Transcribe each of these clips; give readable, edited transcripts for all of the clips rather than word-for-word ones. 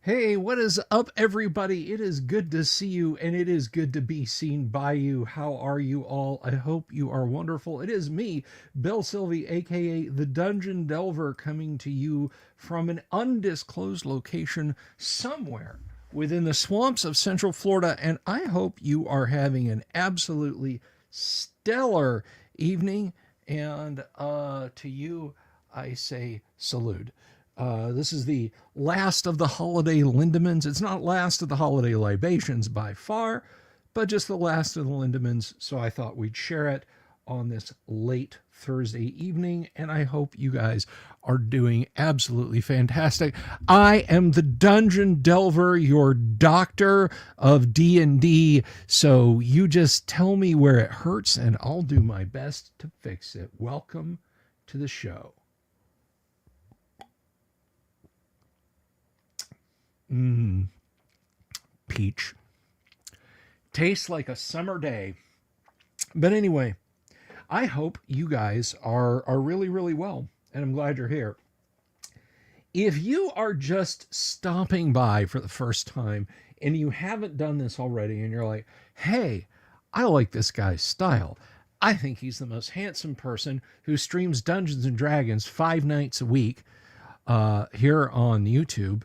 Hey, what is up, everybody? It is good to see you, and it is good to be seen by you. How are you all? I hope you are wonderful. It is me, Bill Sylvie, aka the Dungeon Delver, coming to you from an undisclosed location somewhere within the swamps of Central Florida, and I hope you are having an absolutely stellar evening. And to you, I say salute. This is the last of the holiday Lindemans. It's not last of the holiday libations by far, but just the last of the Lindemans. So I thought we'd share it on this late Thursday evening, and I hope you guys are doing absolutely fantastic. I am the Dungeon Delver, your doctor of D&D, so you just tell me where it hurts, and I'll do my best to fix it. Welcome to the show. Peach. Tastes like a summer day. But anyway, I hope you guys are really, really well. And I'm glad you're here. If you are just stopping by for the first time and you haven't done this already and you're like, hey, I like this guy's style. I think he's the most handsome person who streams Dungeons and Dragons 5 nights a week here on YouTube.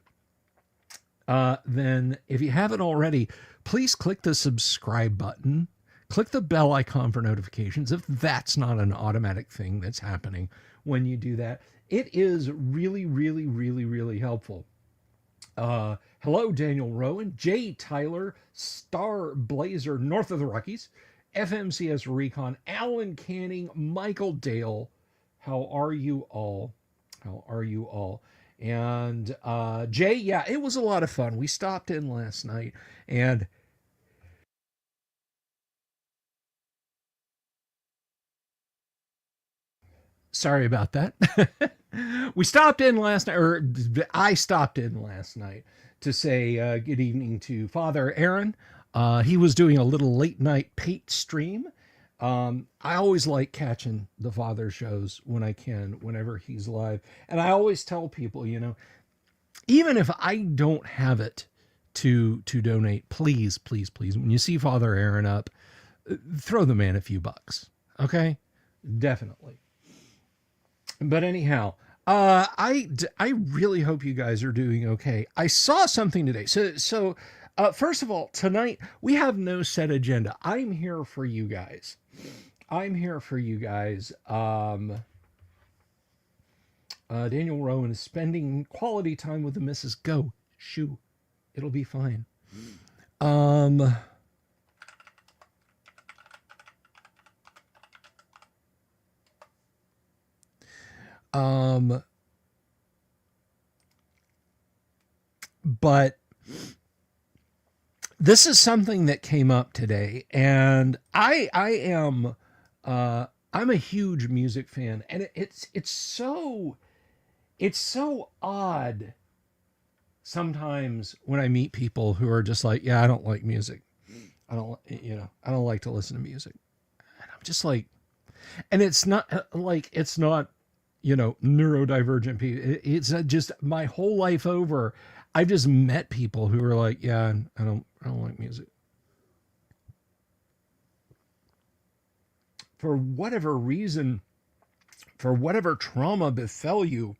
Then if you haven't already, please click the subscribe button. Click the bell icon for notifications if that's not an automatic thing that's happening when you do that. It is really, really, really, really helpful. Hello, Daniel Rowan, Jay Tyler, Star Blazer, North of the Rockies, FMCS Recon, Alan Canning, Michael Dale. How are you all? How are you all? And Jay, yeah, it was a lot of fun. We stopped in last night and sorry about that. We stopped in last night, or I stopped in last night to say good evening to Father Aaron. He was doing a little late night Pate stream. I always like catching the father shows when I can, whenever he's live. And I always tell people, even if I don't have it to donate, please, please, please, when you see Father Aaron up, throw the man a few bucks. Okay? Definitely. But anyhow, I really hope you guys are doing okay. I saw something today. So first of all, tonight we have no set agenda. I'm here for you guys. I'm here for you guys. Daniel Rowan is spending quality time with the missus. Go, shoo, it'll be fine. Um, um, but this is something that came up today, and I'm a huge music fan, and it's so odd sometimes when I meet people who are just like, yeah, I don't like music. I don't like to listen to music. And I'm just like, and it's not it's not, neurodivergent people. It's just my whole life over. I've just met people who are like, yeah, I don't like music. For whatever reason, for whatever trauma befell you,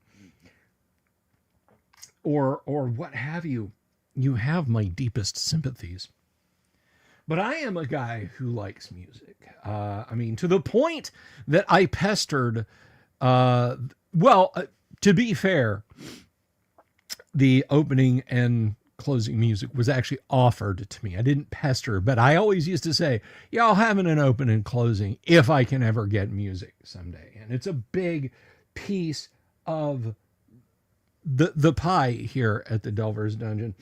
or what have you, you have my deepest sympathies. But I am a guy who likes music. I mean, to the point that I pestered. Uh, well, to be fair, the opening and closing music was actually offered to me. I didn't pester, but I always used to say, yeah, I'll have an open and closing if I can ever get music someday. And it's a big piece of the pie here at the Delver's Dungeon.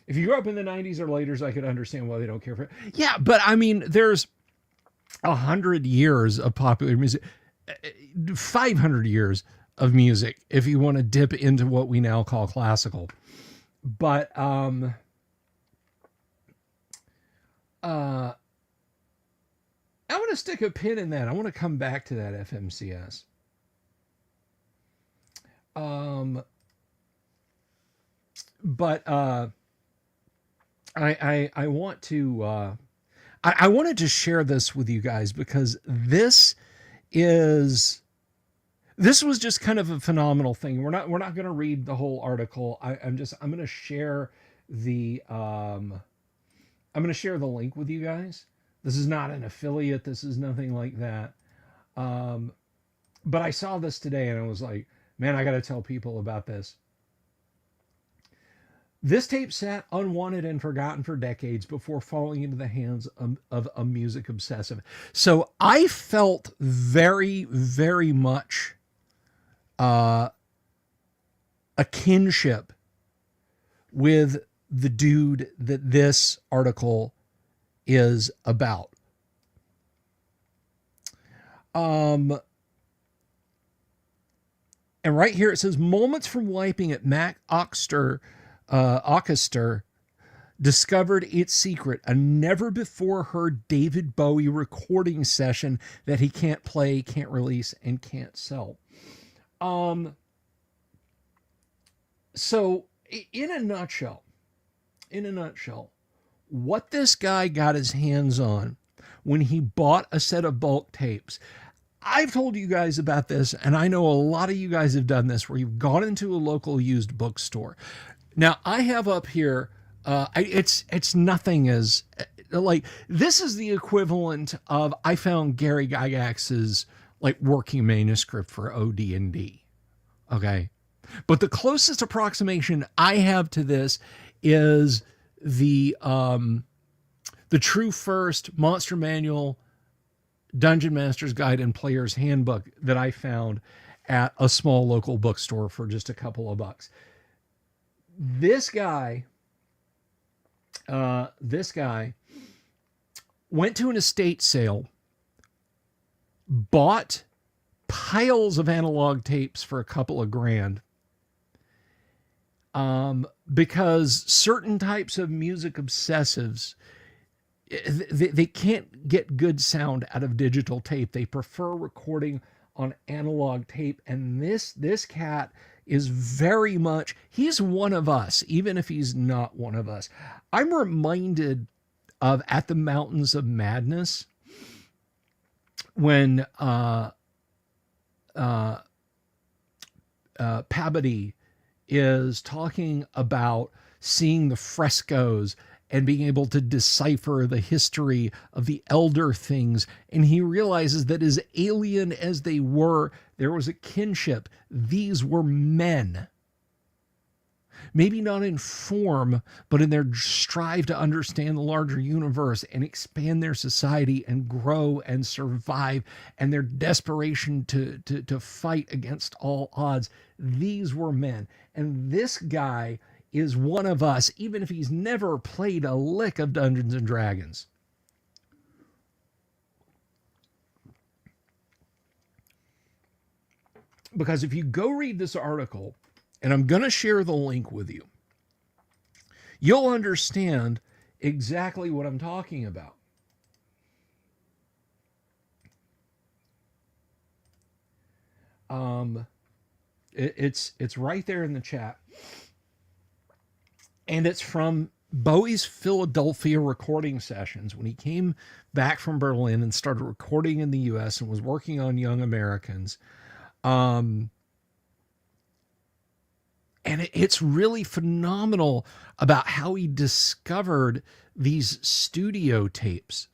If you grew up in the 90s or later, I could understand why they don't care for it. Yeah, but I mean, there's 100 years of popular music, 500 years of music, if you want to dip into what we now call classical. But I want to stick a pin in that. I want to come back to that FMCS. Um, but I want to I wanted to share this with you guys because is this was just kind of a phenomenal thing. We're not going to read the whole article. I'm going to share the I'm going to share the link with you guys. This is not an affiliate. This is nothing like that. Um, but I saw this today and I was like, man, I got to tell people about this. This tape sat unwanted and forgotten for decades before falling into the hands of a music obsessive. So I felt very, very much uh, a kinship with the dude that this article is about. Um, and right here it says moments from wiping at Mac Ockester discovered its secret, a never before heard David Bowie recording session that he can't play, can't release, and can't sell. Um, so in a nutshell, what this guy got his hands on when he bought a set of bulk tapes. I've told you guys about this, and I know a lot of you guys have done this where you've gone into a local used bookstore. Now, I have up here, it's nothing as, like, this is the equivalent of, I found Gary Gygax's, like, working manuscript for OD&D, okay? But the closest approximation I have to this is the True First Monster Manual, Dungeon Master's Guide, and Player's Handbook that I found at a small local bookstore for just a couple of bucks. This guy went to an estate sale, bought piles of analog tapes for a couple of grand, because certain types of music obsessives, they can't get good sound out of digital tape. They prefer recording on analog tape. And this cat is very much, he's one of us, even if he's not one of us. I'm reminded of At the Mountains of Madness when Pabody is talking about seeing the frescoes and being able to decipher the history of the elder things. And he realizes that as alien as they were, there was a kinship. These were men. Maybe not in form, but in their strive to understand the larger universe and expand their society and grow and survive, and their desperation to fight against all odds. These were men. And this guy is one of us, even if he's never played a lick of Dungeons and Dragons. Because if you go read this article, and I'm going to share the link with you, you'll understand exactly what I'm talking about. It's right there in the chat. And it's from Bowie's Philadelphia recording sessions when he came back from Berlin and started recording in the US and was working on Young Americans. And it's really phenomenal about how he discovered these studio tapes.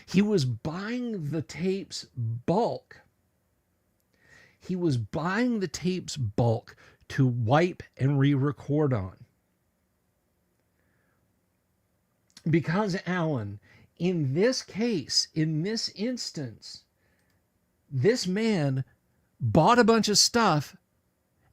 He was buying the tapes bulk. He was buying the tapes bulk to wipe and re-record on. Because, Alan, in this case, in this instance, this man bought a bunch of stuff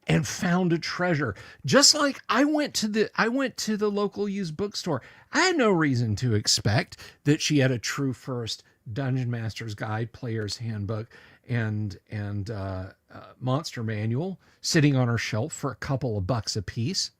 and found a treasure. Just like I went to the local used bookstore. I had no reason to expect that she had a True First, Dungeon Master's Guide, Player's Handbook, and Monster Manual sitting on her shelf for a couple of bucks a piece.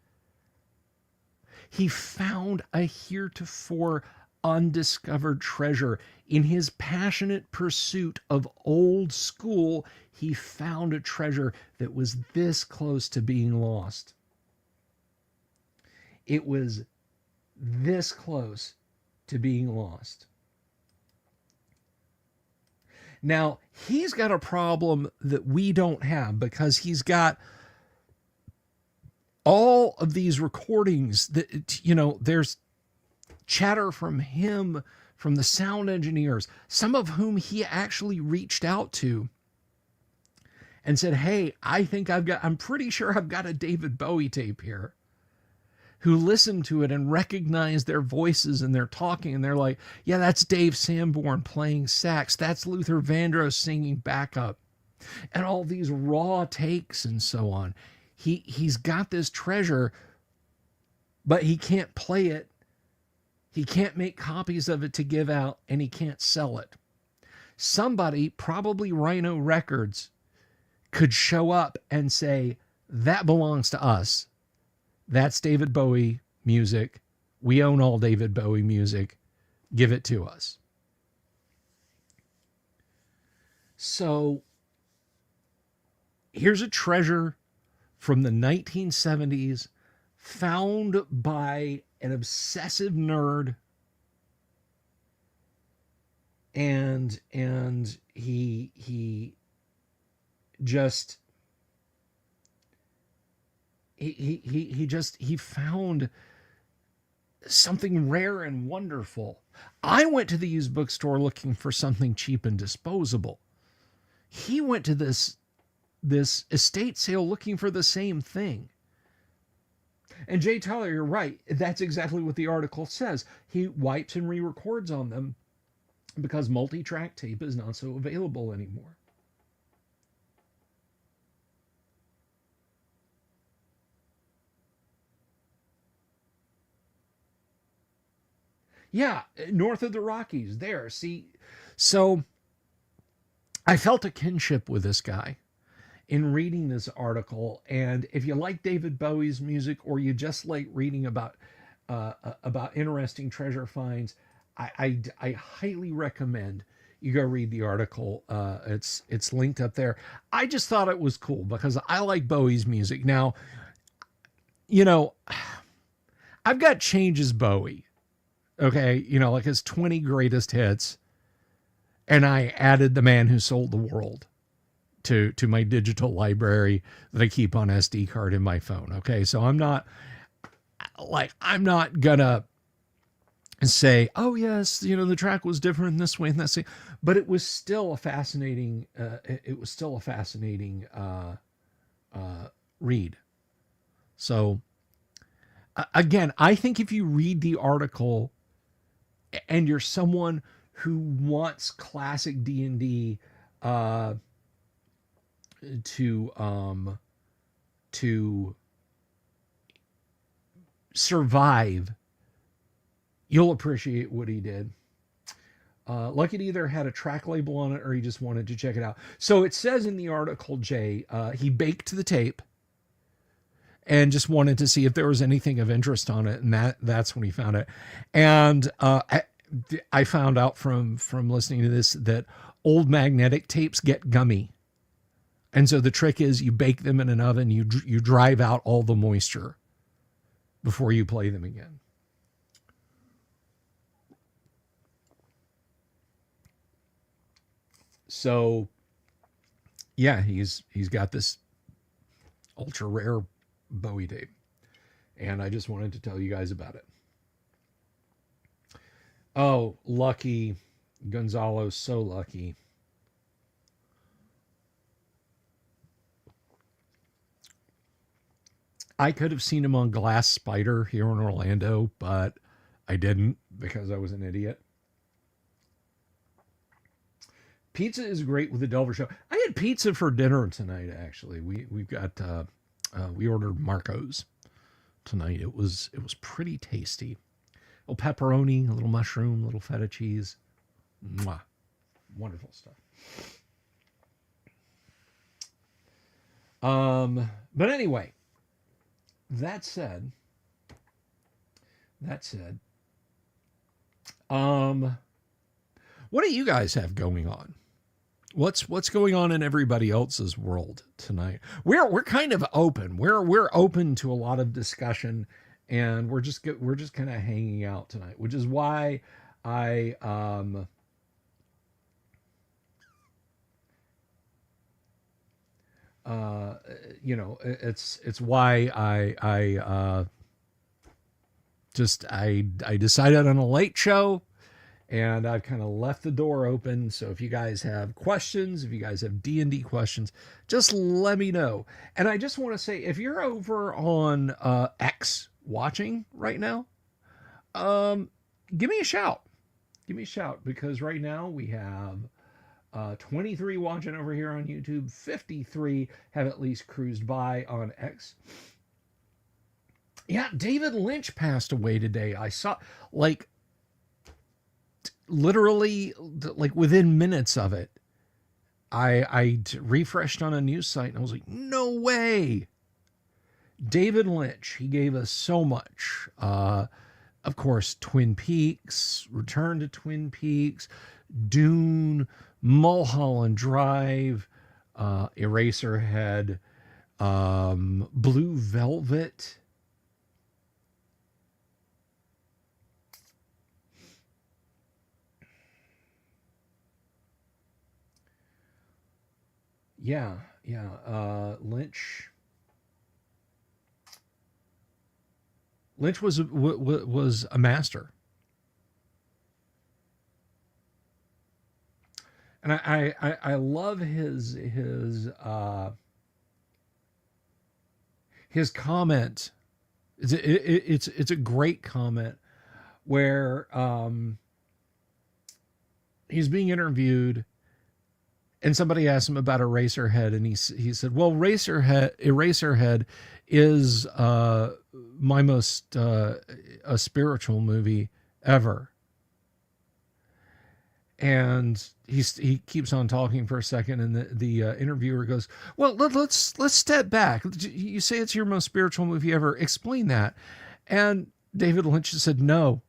He found a heretofore undiscovered treasure. In his passionate pursuit of old school, he found a treasure that was this close to being lost. it was this close to being lost. Now, he's got a problem that we don't have because he's got all of these recordings that, there's chatter from him, from the sound engineers, some of whom he actually reached out to and said, hey, I'm pretty sure I've got a David Bowie tape here, who listened to it and recognized their voices and they're talking and they're like, yeah, that's Dave Sanborn playing sax. That's Luther Vandross singing backup, and all these raw takes and so on. He's got this treasure, but he can't play it. He can't make copies of it to give out, and he can't sell it. Somebody, probably Rhino Records, could show up and say, that belongs to us. That's David Bowie music. We own all David Bowie music. Give it to us. So here's a treasure from the 1970s found by an obsessive nerd. And he just he found something rare and wonderful. I went to the used bookstore looking for something cheap and disposable. He went to this estate sale looking for the same thing. And Jay Tyler, you're right. That's exactly what the article says. He wipes and re-records on them because multi-track tape is not so available anymore. Yeah, north of the Rockies, there. See, so I felt a kinship with this guy in reading this article. And if you like David Bowie's music, or you just like reading about interesting treasure finds, I highly recommend you go read the article. It's linked up there. I just thought it was cool because I like Bowie's music. Now, I've got Changes Bowie. Okay, like his 20 greatest hits, and I added The Man Who Sold the World to my digital library that I keep on SD card in my phone. Okay, so I'm not gonna say, oh yes, the track was different this way and that way, but it was still a fascinating read. So again, I think if you read the article and you're someone who wants classic D&D to survive, you'll appreciate what he did. Like it either had a track label on it or he just wanted to check it out. So it says in the article, Jay, he baked the tape and just wanted to see if there was anything of interest on it. And that's when he found it. And I found out from listening to this that old magnetic tapes get gummy. And so the trick is you bake them in an oven, you drive out all the moisture before you play them again. So yeah, he's got this ultra rare Bowie tape, and I just wanted to tell you guys about it. Oh, lucky Gonzalo, so lucky. I could have seen him on Glass Spider here in Orlando, but I didn't because I was an idiot. Pizza is great with the Delver Show. I had pizza for dinner tonight. Actually, we've got we ordered Marco's tonight. It was pretty tasty. A little pepperoni, a little mushroom, a little feta cheese. Mwah. Wonderful stuff. But anyway, that said, what do you guys have going on? What's going on in everybody else's world tonight? We're kind of open. We're open to a lot of discussion and we're just kind of hanging out tonight, which is why I uh it's why I decided on a late show, and I've kind of left the door open. So if you guys have questions, if you guys have D&D questions, just let me know. And I just want to say, if you're over on X watching right now, um, give me a shout. Give me a shout, because right now we have 23 watching over here on YouTube. 53 have at least cruised by on X. Yeah, David Lynch passed away today. I saw, like, literally, like, within minutes of it. I refreshed on a news site and I was like, no way. David Lynch, he gave us so much. Of course, Twin Peaks, Return to Twin Peaks, Dune, Mulholland Drive, Eraserhead, Blue Velvet. Yeah, yeah. Lynch was a master, and I love his comment. It's a great comment where he's being interviewed, and somebody asked him about Eraserhead, and he said, "Well, Eraserhead is my most a spiritual movie ever." And he keeps on talking for a second, and the interviewer goes, "Well, let's step back. You say it's your most spiritual movie ever. Explain that." And David Lynch said, "No."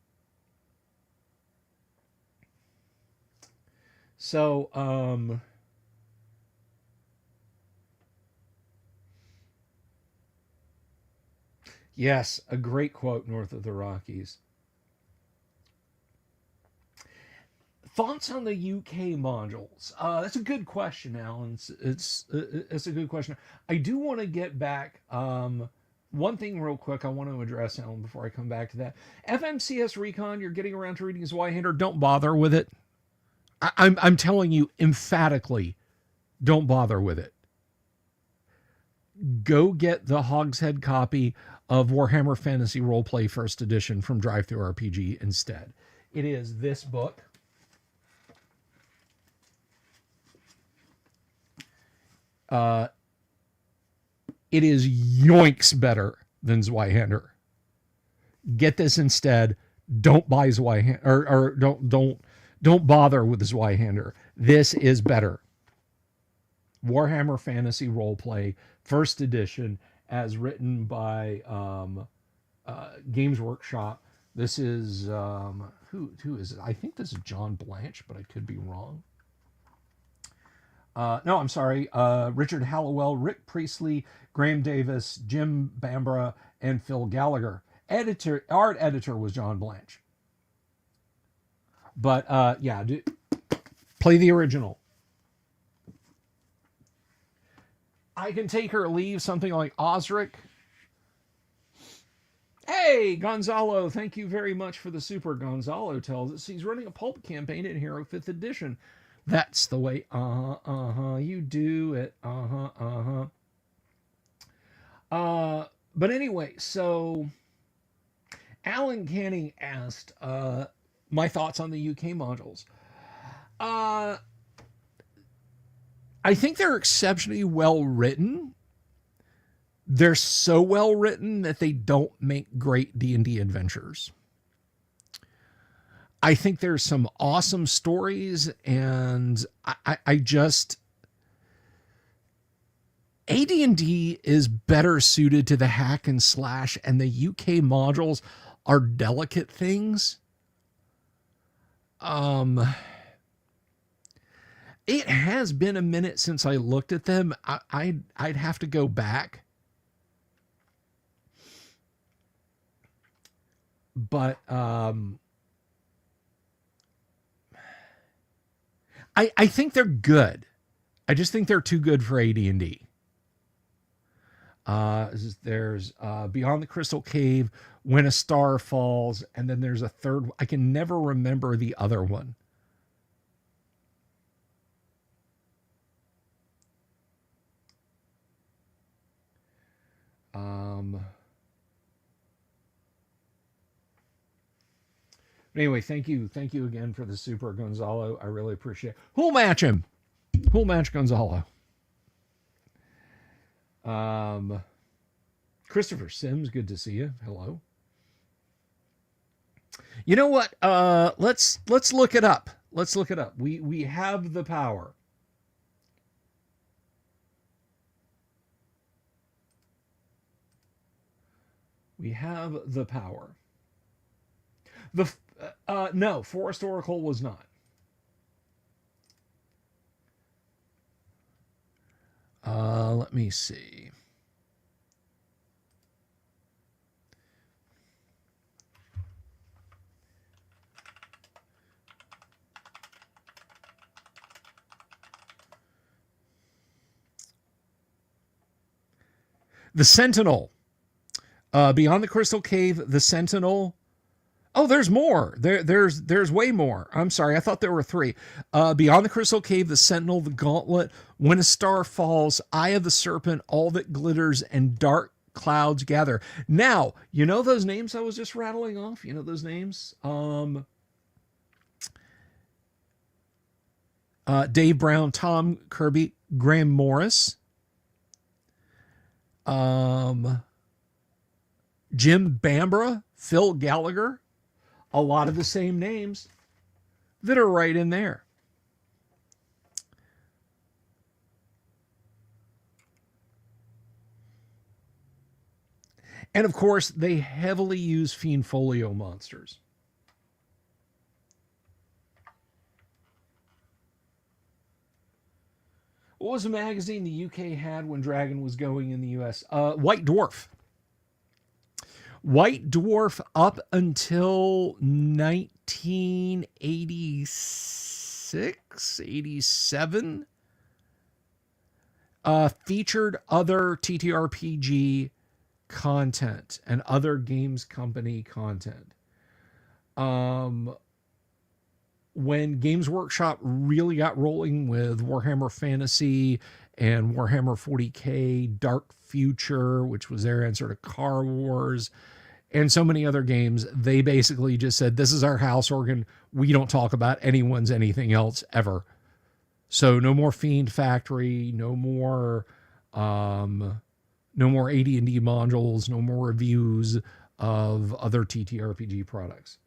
So, yes, a great quote, North of the Rockies. Thoughts on the UK modules? That's a good question, Alan. It's a good question. I do want to get back. One thing real quick I want to address, Alan, before I come back to that. FMCS Recon, you're getting around to reading Zweihander. Don't bother with it. I'm telling you emphatically, don't bother with it. Go get the Hogshead copy of Warhammer Fantasy Roleplay First Edition from Drive-Thru RPG instead. It is this book. It is yoinks better than Zweihander. Get this instead. Don't buy Zweihander, or don't bother with the Zweihander. This is better. Warhammer Fantasy Roleplay First Edition, as written by Games Workshop. This is who is it? I think this is John Blanche, but I could be wrong. No, I'm sorry. Richard Hallowell, Rick Priestley, Graham Davis, Jim Bambra, and Phil Gallagher. Art editor was John Blanche. But yeah, play the original. I can take or leave something like Osric. Hey, Gonzalo, thank you very much for the super. Gonzalo tells us he's running a pulp campaign in Hero 5th Edition. That's the way. You do it. But anyway, so Alan Canning asked my thoughts on the UK modules. I think they're exceptionally well written. They're so well written that they don't make great D&D adventures. I think there's some awesome stories, and I just... AD&D is better suited to the hack and slash, and the UK modules are delicate things. It has been a minute since I looked at them. I'd have to go back. but I think they're good. I just think they're too good for AD&D. There's Beyond the Crystal Cave, When a Star Falls, and then there's a third. I can never remember the other one. Um, anyway, thank you again for the super Gonzalo. I really appreciate it. Who'll match him? Who'll match Gonzalo? Christopher Sims, good to see you. Hello. You know what? Let's look it up. Let's look it up. We have the power. We have the power. The no, Forest Oracle was not. Let me see. The Sentinel. Beyond the Crystal Cave, The Sentinel. Oh, there's more. There's way more. I'm sorry. I thought there were three. Beyond the Crystal Cave, The Sentinel, The Gauntlet, When a Star Falls, Eye of the Serpent, All That Glitters, and Dark Clouds Gather. Now, you know those names I was just rattling off? You know those names? Dave Brown, Tom Kirby, Graham Morris, Jim Bambra, Phil Gallagher, a lot of the same names that are right in there. And of course, they heavily use Fiend Folio monsters. What was a magazine the UK had when Dragon was going in the US? White Dwarf. White Dwarf up until 1986, 87. Featured other TTRPG content and other games company content. When Games Workshop really got rolling with Warhammer Fantasy and Warhammer 40K, Dark Future, which was their answer to Car Wars, and so many other games, they basically just said, this is our house organ. We don't talk about anyone's anything else ever. So no more Fiend Factory, no more AD&D modules, no more reviews of other TTRPG products.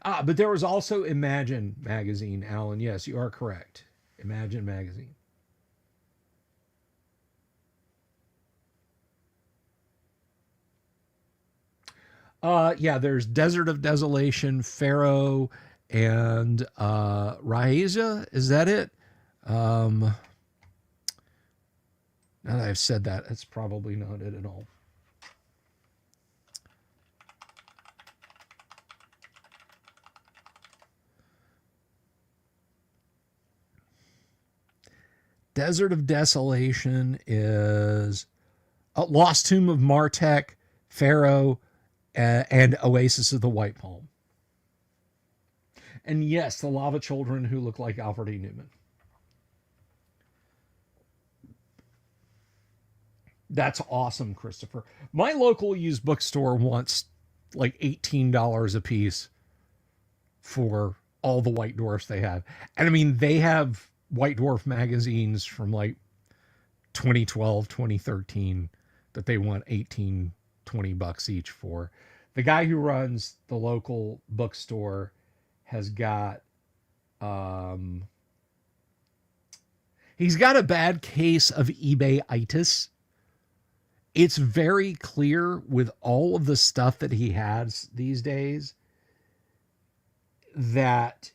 But there was also Imagine magazine, Alan. Yes, you are correct. Imagine magazine. Yeah, there's Desert of Desolation, Pharaoh, and Raeza. Is that it? Now that I've said that, that's probably not it at all. Desert of Desolation is Lost Tomb of Martek, Pharaoh, and Oasis of the White Palm. And yes, the Lava Children who look like Alfred E. Newman. That's awesome, Christopher. My local used bookstore wants like $18 a piece for all the White Dwarfs they have. And I mean, they have White Dwarf magazines from like 2012, 2013 that they want 18, 20 bucks each for. The guy who runs the local bookstore has got he's got a bad case of eBay-itis. It's very clear with all of the stuff that he has these days that,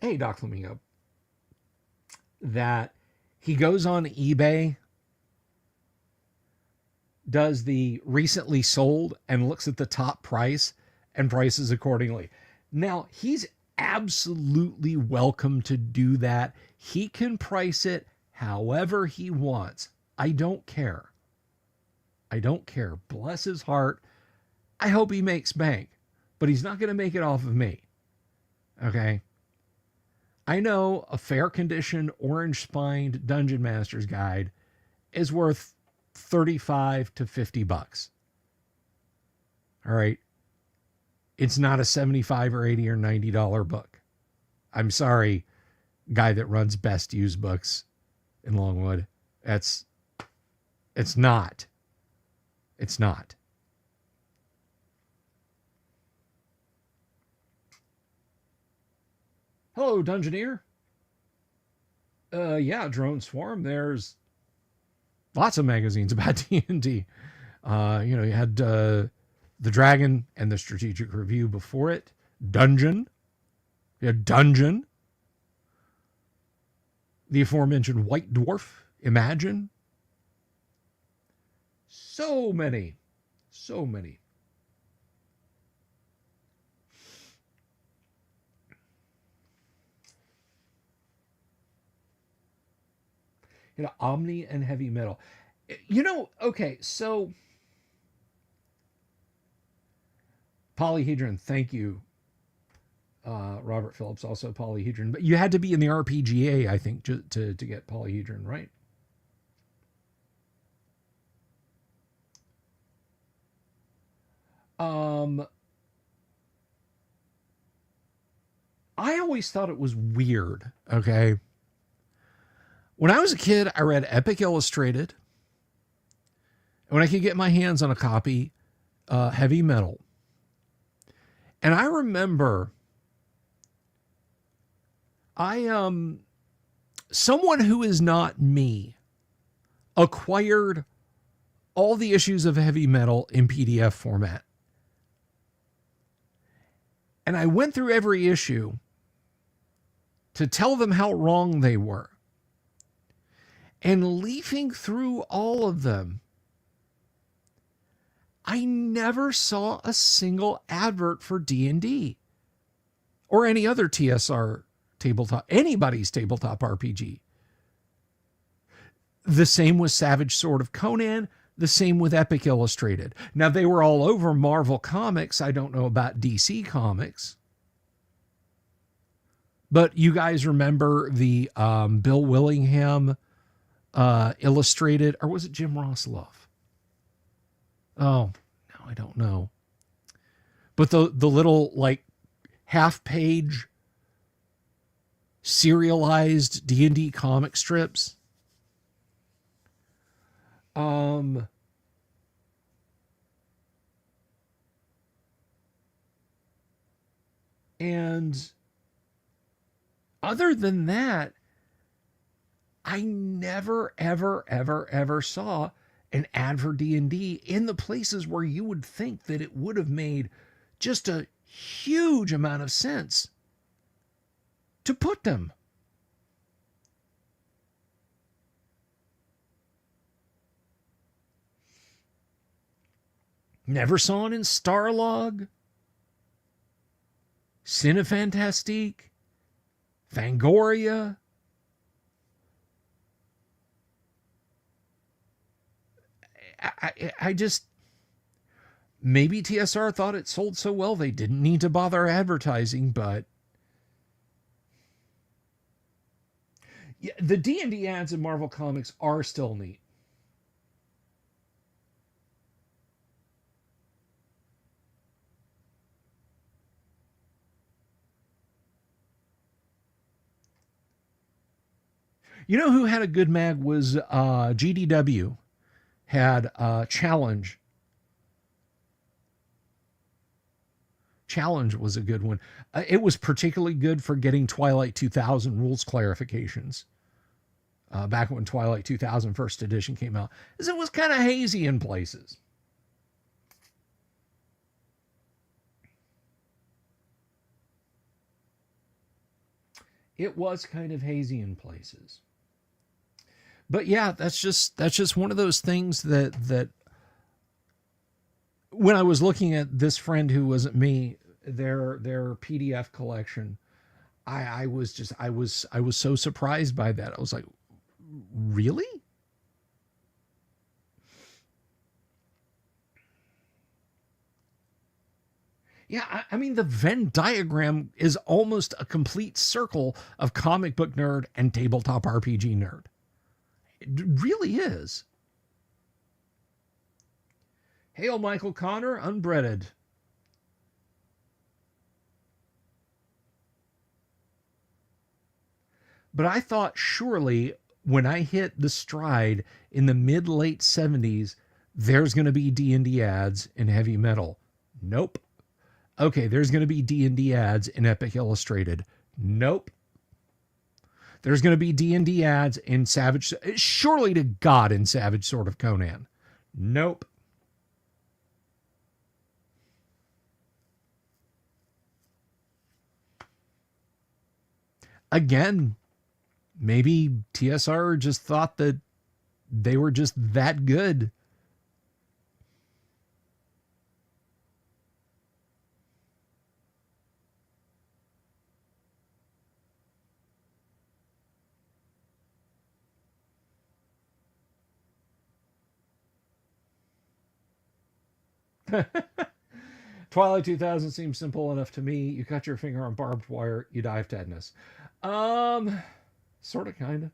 hey, Doc Flamingo, that he goes on eBay does the recently sold and looks at the top price and prices accordingly. Now, he's absolutely welcome to do that. He can price it however he wants. I don't care. I don't care. Bless his heart. I hope he makes bank, but he's not going to make it off of me. Okay? I know a fair condition orange spined Dungeon Master's guide is worth 35 to 50 bucks. All right. It's not a 75 or 80 or $90 book. I'm sorry, guy that runs Best Used Books in Longwood. It's not. It's not. Hello, Dungeoneer. Yeah, Drone Swarm. There's lots of magazines about D&D. You had The Dragon and the Strategic Review before it. Dungeon. You had Dungeon. The aforementioned White Dwarf. Imagine. So many. So many. Omni and heavy metal. Okay, so Polyhedron, thank you. Robert Phillips, also Polyhedron. But you had to be in the RPGA, I think, to get Polyhedron, right? I always thought it was weird, okay? When I was a kid, I read Epic Illustrated. When I could get my hands on a copy, Heavy Metal. And I remember someone who is not me acquired all the issues of Heavy Metal in PDF format. And I went through every issue to tell them how wrong they were. And leafing through all of them, I never saw a single advert for D&D or any other TSR tabletop, anybody's tabletop RPG. The same with Savage Sword of Conan, the same with Epic Illustrated. Now, they were all over Marvel Comics. I don't know about DC Comics. But you guys remember the Bill Willingham illustrated, or was it Jim Ross Love? Oh, no, I don't know. But the little like half page serialized D&D comic strips. And other than that, I never, ever, ever, ever saw an ad for D&D in the places where you would think that it would have made just a huge amount of sense to put them. Never saw it in Starlog, Cinefantastique, Fangoria. I just, maybe TSR thought it sold so well they didn't need to bother advertising, but yeah, the D&D ads in Marvel Comics are still neat. You know who had a good mag was GDW. Had Challenge. Challenge was a good one. It was particularly good for getting Twilight 2000 rules clarifications. Back when Twilight 2000 first edition came out. As it was kind of hazy in places. It was kind of hazy in places. But yeah, that's just one of those things that when I was looking at this friend who wasn't me, their PDF collection, I was so surprised by that. I was like, really? Yeah, I mean, the Venn diagram is almost a complete circle of comic book nerd and tabletop RPG nerd. It really is. Hail, Michael Connor, unbreaded. But I thought surely when I hit the stride in the mid late 70s, there's going to be D&D ads in heavy metal. Nope. Okay, there's going to be D&D ads in Epic Illustrated. Nope. There's going to be D&D ads in Savage, surely to God, in Savage Sword of Conan. Nope. Again, maybe TSR just thought that they were just that good. Twilight 2000 seems simple enough to me. You cut your finger on barbed wire, you die of tetanus. Sort of, kind of.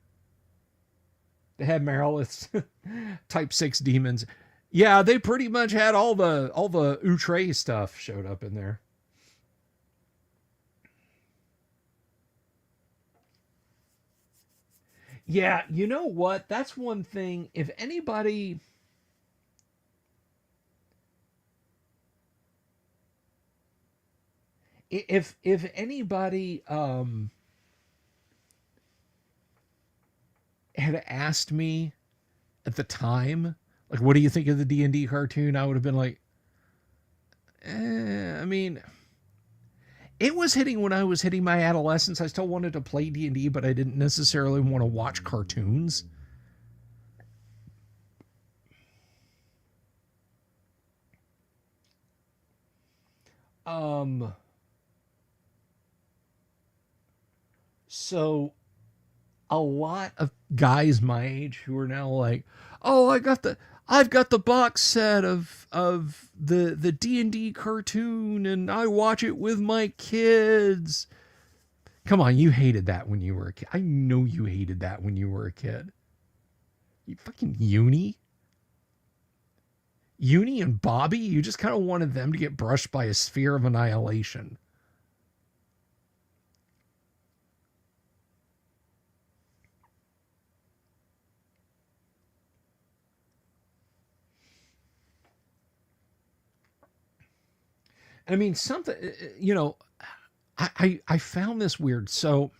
They had Mariliths, Type 6 demons. Yeah, they pretty much had all the outre stuff showed up in there. Yeah, you know what? That's one thing. If anybody had asked me at the time, like, what do you think of the D&D cartoon? I would have been like, I mean, it was hitting when I was hitting my adolescence. I still wanted to play D&D, but I didn't necessarily want to watch cartoons. Um, so a lot of guys my age who are now like, "Oh, I've got the box set of the D&D cartoon and I watch it with my kids." Come on, you hated that when you were a kid. I know you hated that when you were a kid. You fucking Uni. Uni and Bobby, you just kind of wanted them to get brushed by a sphere of annihilation. I mean, something, I found this weird. So,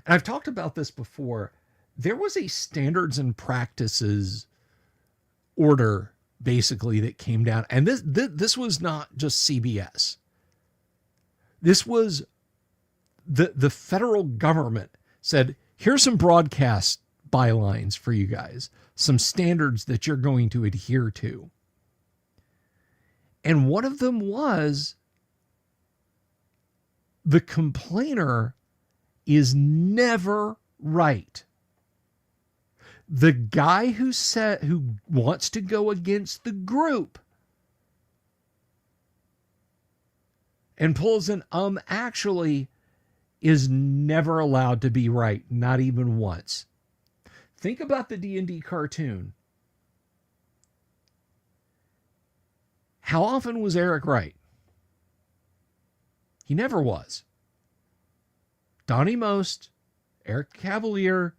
and I've talked about this before. There was a standards and practices order basically that came down, and this was not just CBS. This was the federal government said, here's some broadcast bylines for you guys, some standards that you're going to adhere to. And one of them was the complainer is never right. The guy who wants to go against the group and pulls an actually is never allowed to be right, not even once. Think about the D&D cartoon. How often was Eric right? He never was. Donnie Most, Eric Cavalier,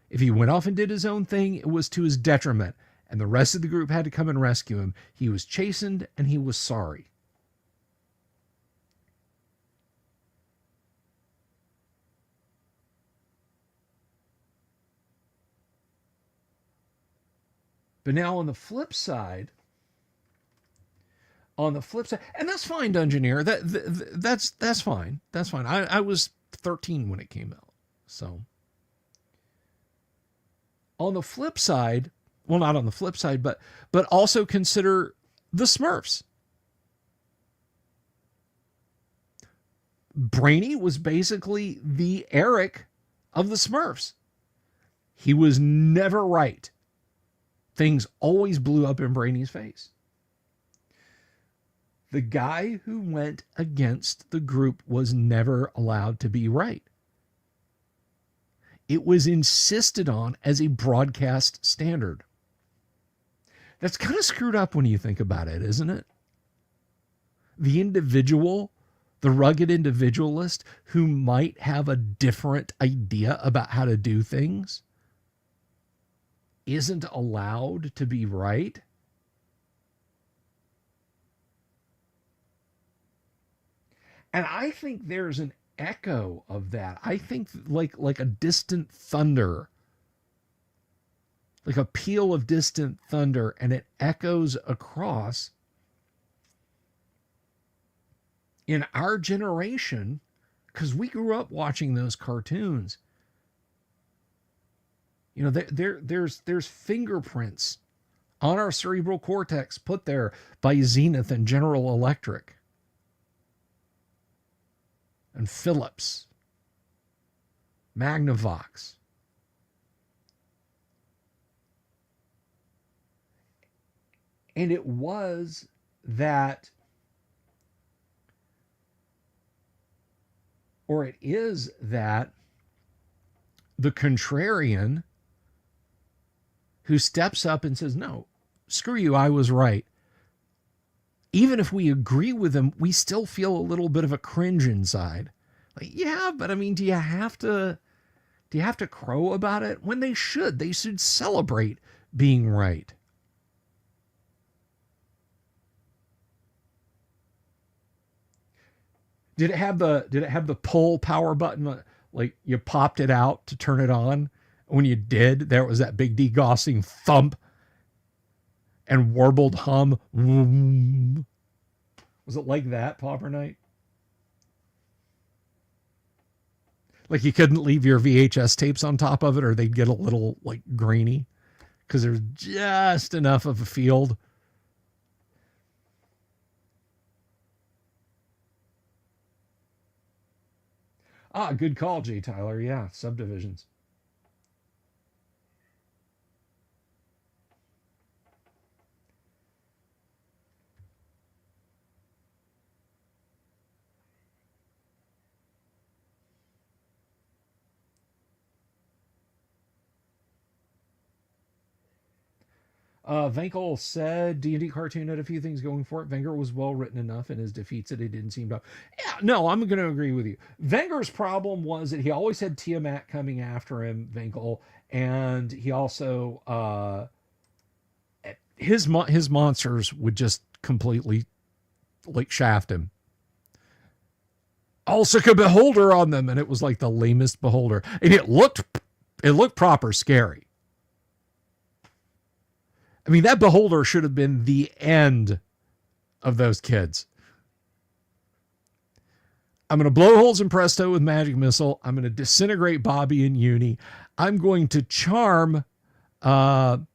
if he went off and did his own thing, it was to his detriment, and the rest of the group had to come and rescue him. He was chastened and he was sorry. But now on the flip side, and that's fine, Dungeoneer. That's fine. That's fine. I was 13 when it came out. So on the flip side, well, not on the flip side, but also consider the Smurfs. Brainy was basically the Eric of the Smurfs. He was never right. Things always blew up in Brainy's face. The guy who went against the group was never allowed to be right. It was insisted on as a broadcast standard. That's kind of screwed up when you think about it, isn't it? The individual, the rugged individualist who might have a different idea about how to do things isn't allowed to be right. And I think there's an echo of that. I think like a distant thunder, like a peal of distant thunder, and it echoes across in our generation, because we grew up watching those cartoons. You know, there's fingerprints on our cerebral cortex put there by Zenith and General Electric and Philips, Magnavox. And it was that, or it is that, the contrarian who steps up and says, no, screw you, I was right. Even if we agree with him, we still feel a little bit of a cringe inside. Like, yeah, but I mean, do you have to crow about it? When they should celebrate being right. Did it have the pull power button? Like you popped it out to turn it on? When you did, there was that big degaussing thump and warbled hum. Was it like that, Pauper Night? Like you couldn't leave your VHS tapes on top of it or they'd get a little like grainy because there's just enough of a field. Ah, good call, J. Tyler. Yeah, subdivisions. Venkel said D&D cartoon had a few things going for it. Wenger was well written enough in his defeats that it didn't seem to. Yeah, no, I'm going to agree with you. Wenger's problem was that he always had Tiamat coming after him, Venkel, and he also his monsters would just completely like shaft him. Also a beholder on them, and it was like the lamest beholder, and it looked proper scary. I mean, that beholder should have been the end of those kids. I'm going to blow holes in Presto with magic missile. I'm going to disintegrate Bobby and Uni. I'm going to charm the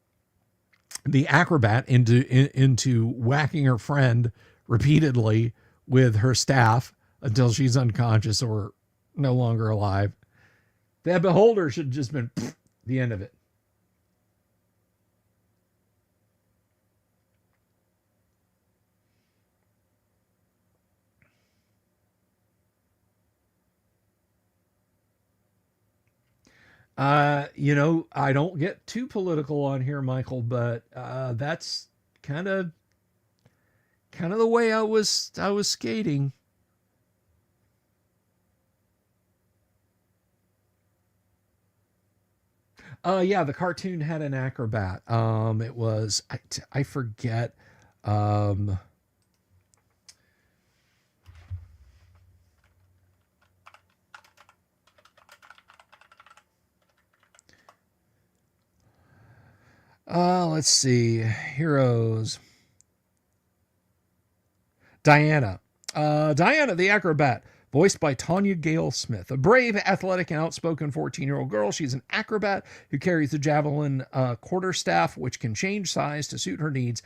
acrobat into whacking her friend repeatedly with her staff until she's unconscious or no longer alive. That beholder should have just been the end of it. I don't get too political on here, Michael, but that's kind of the way I was skating. Yeah, the cartoon had an acrobat. It was I forget. Let's see. Heroes. Diana. Diana the acrobat, voiced by Tanya Gale Smith. A brave, athletic, and outspoken 14-year-old girl. She's an acrobat who carries the javelin quarterstaff, which can change size to suit her needs.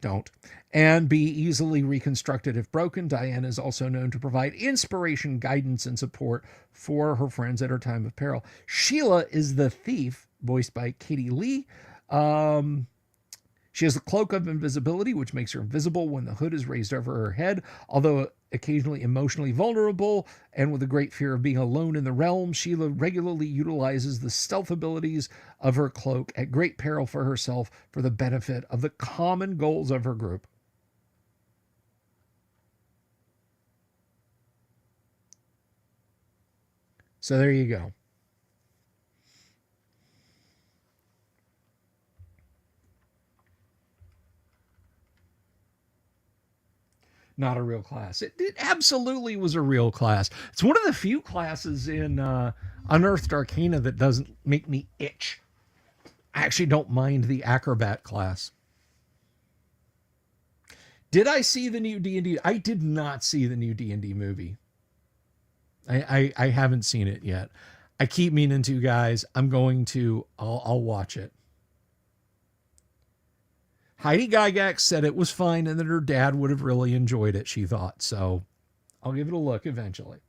Don't. And be easily reconstructed if broken. Diana is also known to provide inspiration, guidance, and support for her friends at her time of peril. Sheila is the thief, voiced by Katie Lee. She has a cloak of invisibility, which makes her invisible when the hood is raised over her head. Although occasionally emotionally vulnerable and with a great fear of being alone in the realm, Sheila regularly utilizes the stealth abilities of her cloak at great peril for herself for the benefit of the common goals of her group. So there you go. Not a real class. It absolutely was a real class. It's one of the few classes in Unearthed Arcana that doesn't make me itch. I actually don't mind the acrobat class. Did I see the new D&D? I did not see the new D&D movie. I haven't seen it yet. I keep meaning to, guys. I'm going to. I'll watch it. Heidi Gygax said it was fine and that her dad would have really enjoyed it, she thought. So I'll give it a look eventually.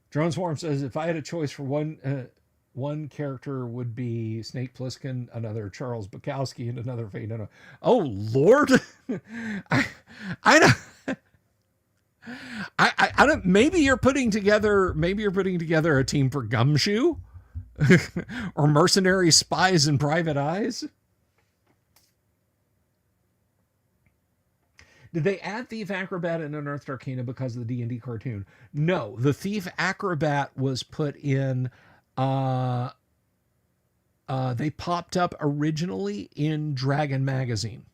Drone Swarm says, if I had a choice for one character would be Snake Plissken, another Charles Bukowski, and another Faye Dunaway. Oh, Lord. I don't... I don't. Maybe you're putting together a team for Gumshoe, or mercenary spies and private eyes. Did they add Thief Acrobat in Unearthed Arcana because of the D&D cartoon? No, the Thief Acrobat was put in. They popped up originally in Dragon Magazine.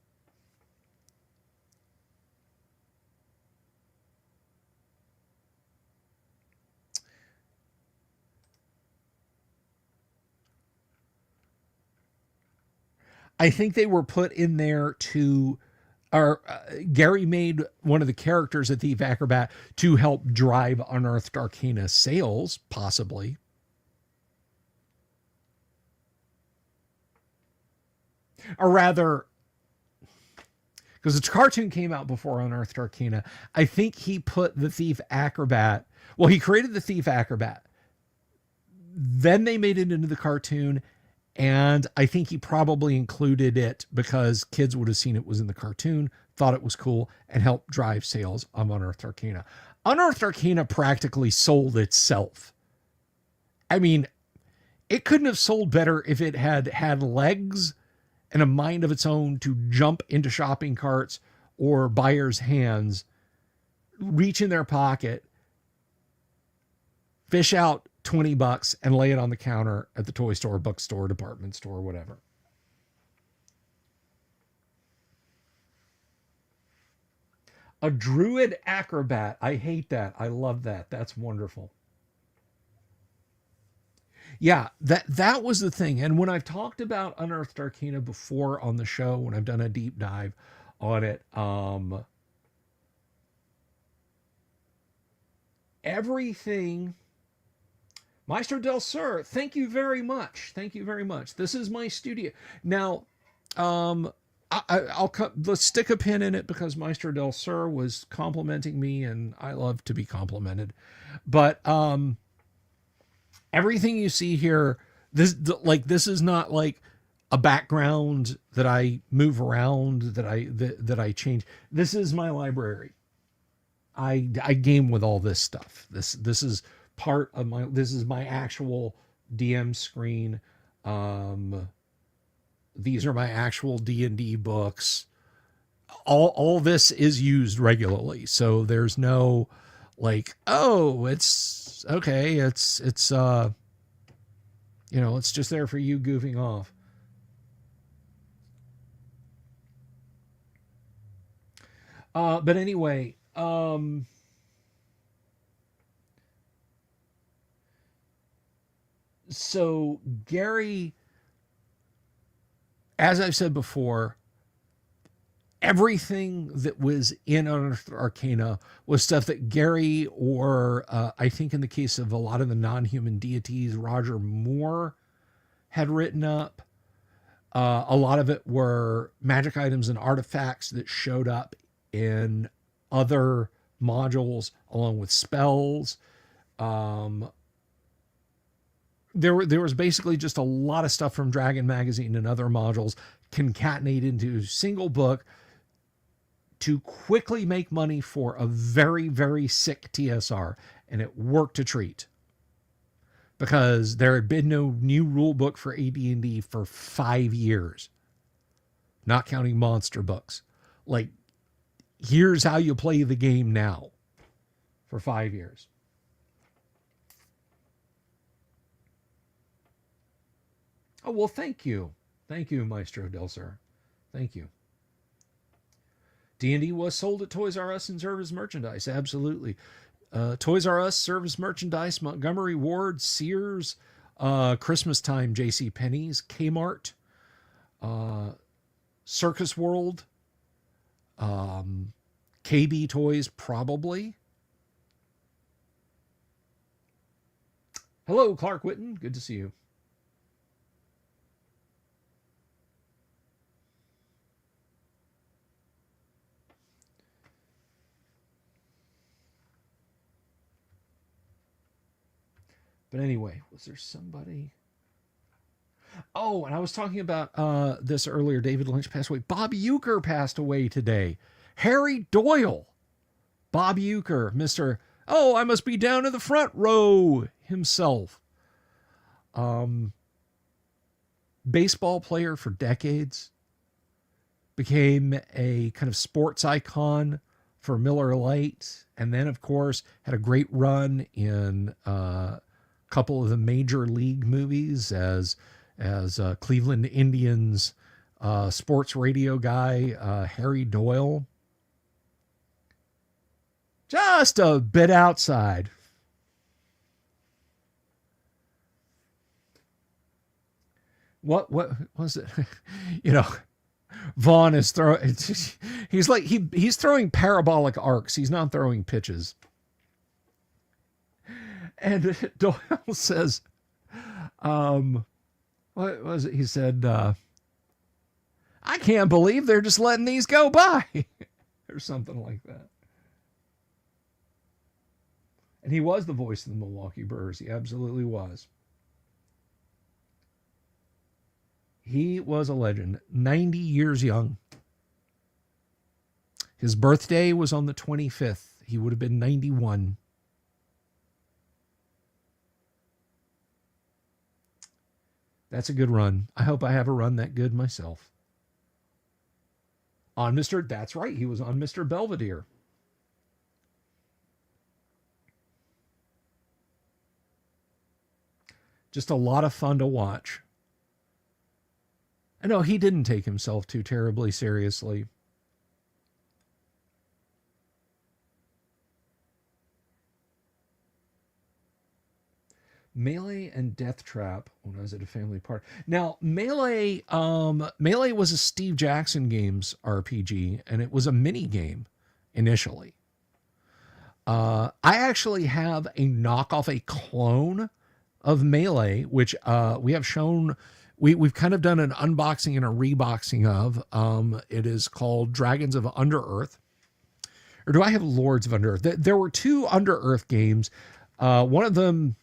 I think they were put in there to, or Gary made one of the characters at Thief Acrobat to help drive Unearthed Arcana sales, possibly. Or rather, because the cartoon came out before Unearthed Arcana, I think he put the Thief Acrobat, well, he created the Thief Acrobat. Then they made it into the cartoon, and I think he probably included it because kids would have seen it was in the cartoon, thought it was cool, and helped drive sales of Unearthed Arcana. Unearthed Arcana practically sold itself. I mean, it couldn't have sold better if it had had legs and a mind of its own to jump into shopping carts or buyers' hands, reach in their pocket, fish out $20 and lay it on the counter at the toy store, bookstore, department store, whatever. A druid acrobat. I hate that. I love that. That's wonderful. Yeah, that was the thing. And when I've talked about Unearthed Arcana before on the show, when I've done a deep dive on it, everything. Maestro Del Sur, thank you very much. Thank you very much. This is my studio. Now, let's stick a pin in it because Maestro Del Sur was complimenting me, and I love to be complimented. But everything you see here, this is not like a background that I move around, that I change. This is my library. I game with all this stuff. This is part of this is my actual DM screen. These are my actual D&D books. All this is used regularly. So there's no like, oh, it's okay. It's it's just there for you goofing off. But anyway, so Gary, as I've said before, everything that was in Unearthed Arcana was stuff that Gary, or I think in the case of a lot of the non-human deities, Roger Moore had written up. A lot of it were magic items and artifacts that showed up in other modules along with spells. There was basically just a lot of stuff from Dragon Magazine and other modules concatenated into a single book to quickly make money for a very, very sick TSR. And it worked a treat. Because there had been no new rule book for AD&D for 5 years. Not counting monster books. Like, here's how you play the game now. For 5 years. Oh, well, thank you. Thank you, Maestro Del Sur. Thank you. D&D was sold at Toys R Us and served as merchandise. Absolutely. Toys R Us, service merchandise, Montgomery Ward, Sears, Christmas time, J.C. Penney's, Kmart, Circus World, KB Toys, probably. Hello, Clark Whitten. Good to see you. But anyway, was there somebody? Oh, and I was talking about this earlier. David Lynch passed away. Bob Uecker passed away today. Harry Doyle. Bob Uecker, Mr. Oh, I must be down in the front row himself. Baseball player for decades. Became a kind of sports icon for Miller Lite. And then, of course, had a great run in couple of the major league movies as Cleveland Indians sports radio guy Harry Doyle. Just a bit outside. What was it? Vaughn is throwing. He's like he's throwing parabolic arcs. He's not throwing pitches. And Doyle says, what was it? He said, I can't believe they're just letting these go by. Or something like that. And he was the voice of the Milwaukee Brewers. He absolutely was. He was a legend. 90 years young. His birthday was on the 25th. He would have been 91. That's a good run. I hope I have a run that good myself. On Mr. That's right. He was on Mr. Belvedere. Just a lot of fun to watch. I know he didn't take himself too terribly seriously. Melee and Death Trap when I was at a family party. Now, Melee was a Steve Jackson Games RPG, and it was a mini game initially. I actually have a knockoff, a clone of Melee, which we have shown. We've kind of done an unboxing and a reboxing of. It is called Dragons of Underearth. Or do I have Lords of Underearth? There were two Underearth games. One of them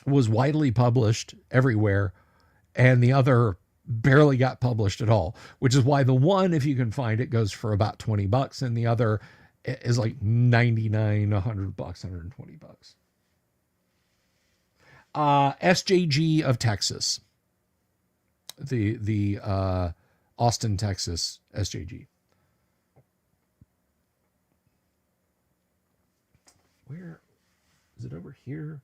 was widely published everywhere, and the other barely got published at all, which is why the one, if you can find it, goes for about $20, and the other is like 99, $100, $120. SJG of Texas. The Austin, Texas SJG. Where is it? Over here?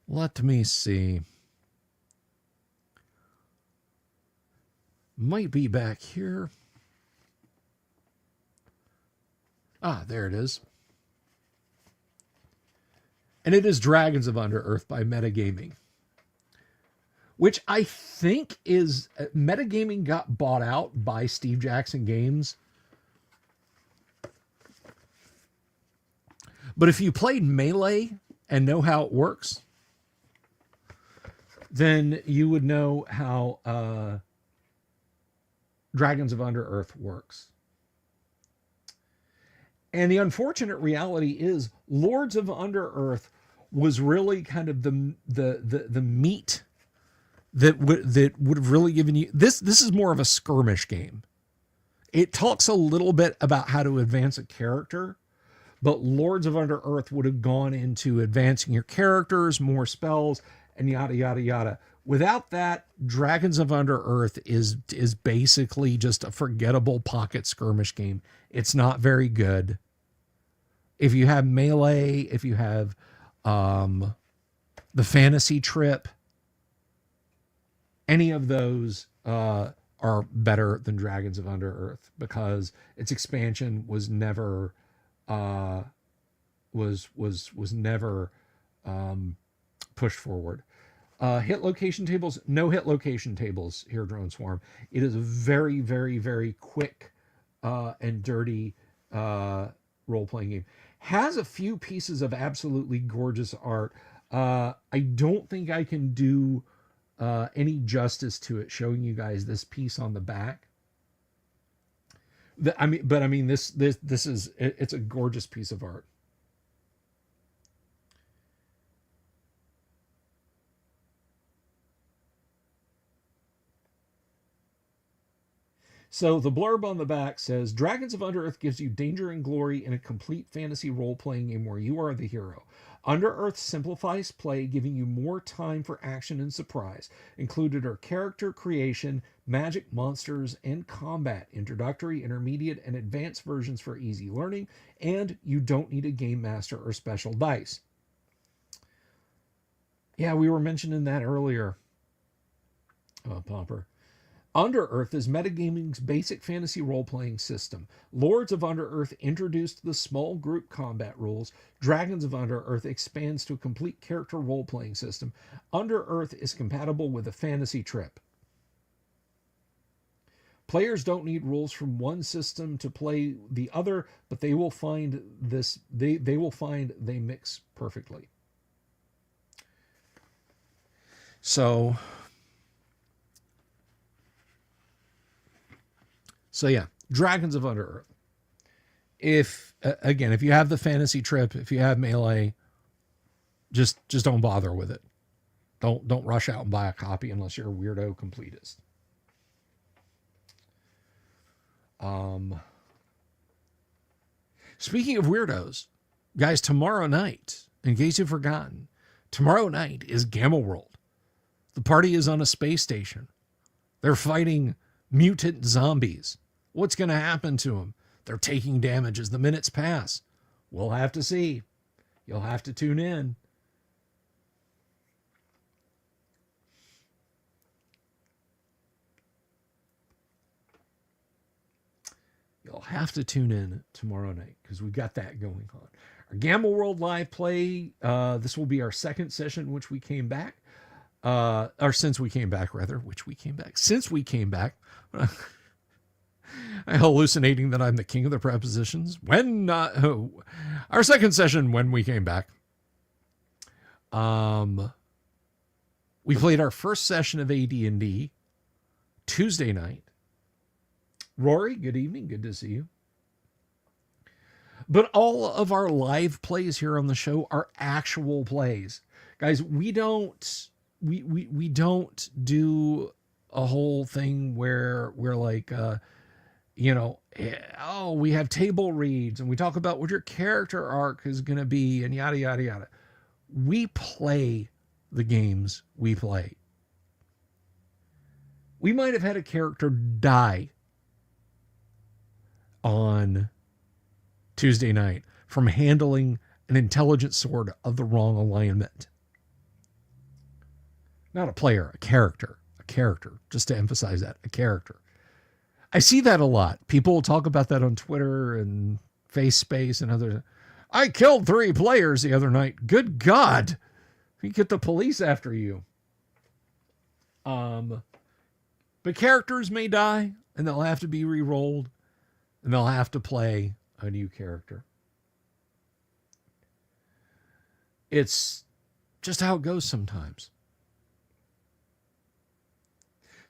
Let me see. Might be back here. Ah, there it is. And it is Dragons of Underearth by Metagaming. Which I think is... Metagaming got bought out by Steve Jackson Games. But if you played Melee and know how it works, then you would know how Dragons of Under-Earth works. And the unfortunate reality is Lords of Under-Earth was really kind of the meat that would have really given you this. This is more of a skirmish game. It talks a little bit about how to advance a character, but Lords of Under-Earth would have gone into advancing your characters, more spells, and yada yada yada. Without that, Dragons of Under-Earth is basically just a forgettable pocket skirmish game. It's not very good. If you have Melee, if you have the Fantasy Trip, any of those are better than Dragons of Under-Earth because its expansion was never was never pushed forward. Hit location tables, no hit location tables here, Drone Swarm. It is a very, very, very quick and dirty role-playing game. Has a few pieces of absolutely gorgeous art. I don't think I can do any justice to it showing you guys this piece on the back. This is, it's a gorgeous piece of art. So the blurb on the back says, Dragons of Under-Earth gives you danger and glory in a complete fantasy role-playing game where you are the hero. Under-Earth simplifies play, giving you more time for action and surprise. Included are character creation, magic, monsters, and combat, introductory, intermediate, and advanced versions for easy learning, and you don't need a game master or special dice. Yeah, we were mentioning that earlier, Popper. Under-Earth is metagaming's basic fantasy role-playing system. Lords of Under-Earth introduced the small group combat rules. Dragons of Under-Earth expands to a complete character role-playing system. Under-Earth is compatible with a fantasy trip. Players don't need rules from one system to play the other, but they will find this they will find they mix perfectly. So yeah, Dragons of Under-Earth. If if you have the fantasy trip, if you have Melee, just don't bother with it. Don't rush out and buy a copy unless you're a weirdo completist. Speaking of weirdos, guys, tomorrow night, in case you've forgotten, tomorrow night is Gamma World. The party is on a space station. They're fighting mutant zombies. What's going to happen to them? They're taking damage as the minutes pass. We'll have to see. You'll have to tune in. You'll have to tune in tomorrow night because we got that going on. Our Gamma World live play. This will be our second session, which we came back. Or since we came back, rather, Since we came back. I'm hallucinating that I'm the king of the prepositions. Our second session when we came back. We played our first session of AD&D Tuesday night. Rory, good evening. Good to see you. But all of our live plays here on the show are actual plays. Guys, we don't do a whole thing where we're like, we have table reads and we talk about what your character arc is going to be and yada, yada, yada. We play the games we play. We might have had a character die on Tuesday night from handling an intelligent sword of the wrong alignment. Not a player, a character, just to emphasize that, a character. I see that a lot. People will talk about that on Twitter and FaceSpace and others. I killed 3 players the other night. Good God. You get the police after you. But characters may die and they'll have to be re-rolled and they'll have to play a new character. It's just how it goes sometimes.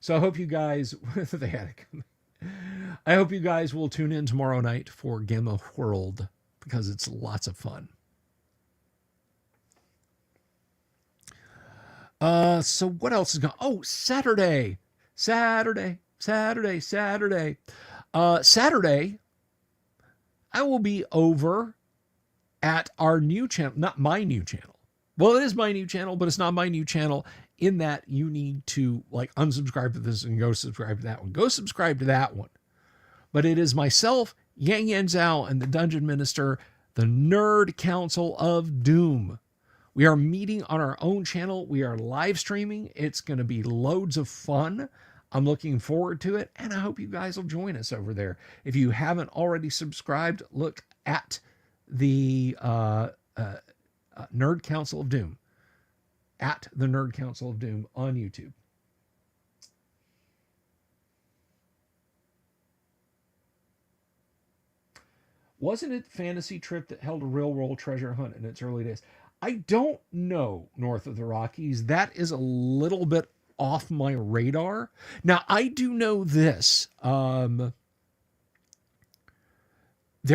So I hope you guys, they had it coming. I hope you guys will tune in tomorrow night for Game of World because it's lots of fun. So what else is going? Oh, Saturday. Saturday. Saturday, I will be over at our new channel, not my new channel. Well, it is my new channel, but it's not my new channel in that you need to like unsubscribe to this and go subscribe to that one. Go subscribe to that one. But it is myself, Yang Yan Zhao, and the Dungeon Minister, the Nerd Council of Doom. We are meeting on our own channel. We are live streaming. It's going to be loads of fun. I'm looking forward to it, and I hope you guys will join us over there. If you haven't already subscribed, look at the Nerd Council of Doom, at the Nerd Council of Doom on YouTube. Wasn't it Fantasy Trip that held a real world treasure hunt in its early days? I don't know, North of the Rockies. That is a little bit off my radar. Now, I do know this. There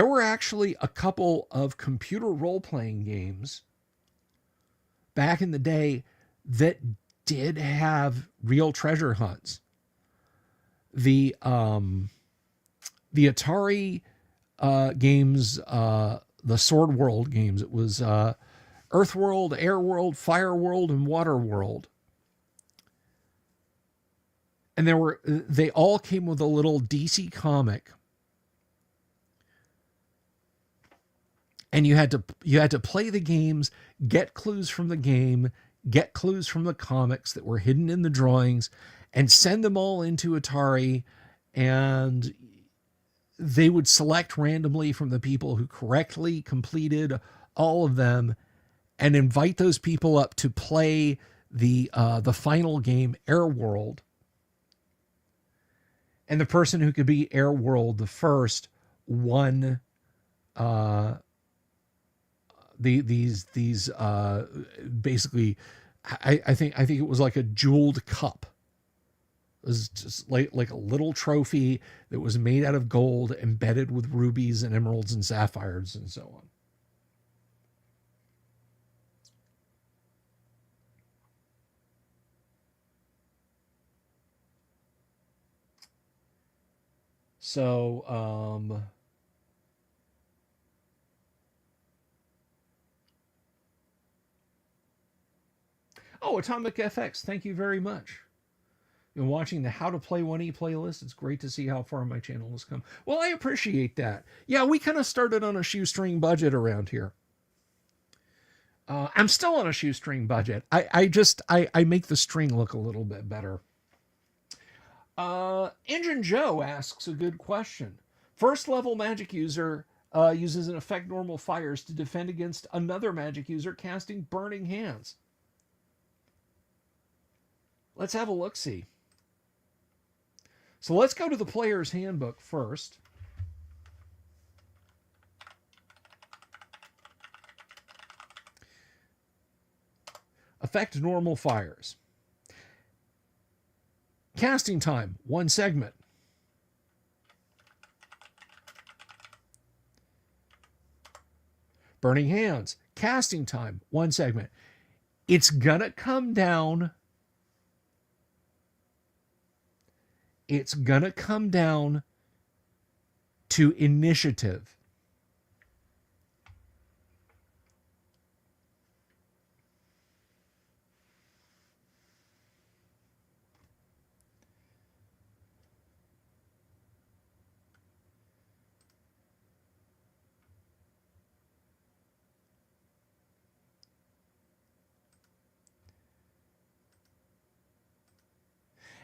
were actually a couple of computer role-playing games back in the day that did have real treasure hunts. The Atari games, the Sword World games, it was Earth World, Air World, Fire World, and Water World. And they all came with a little DC comic. And you had to play the games, get clues from the game, get clues from the comics that were hidden in the drawings, and send them all into Atari, and they would select randomly from the people who correctly completed all of them and invite those people up to play the final game, Air World. And the person who could be Air World the first won these basically, I think it was like a jeweled cup. It was just like a little trophy that was made out of gold, embedded with rubies and emeralds and sapphires and so on. So, oh, Atomic FX, thank you very much. Been watching the How to Play 1E playlist. It's great to see how far my channel has come. Well, I appreciate that. Yeah, we kind of started on a shoestring budget around here. I'm still on a shoestring budget. I make the string look a little bit better. Engine Joe asks a good question. First level magic user uses an effect normal fires to defend against another magic user casting burning hands. Let's have a look-see. So let's go to the player's handbook first. Effect normal fires. Casting time, 1 segment. Burning hands, casting time, 1 segment. It's gonna come down. It's gonna come down to initiative.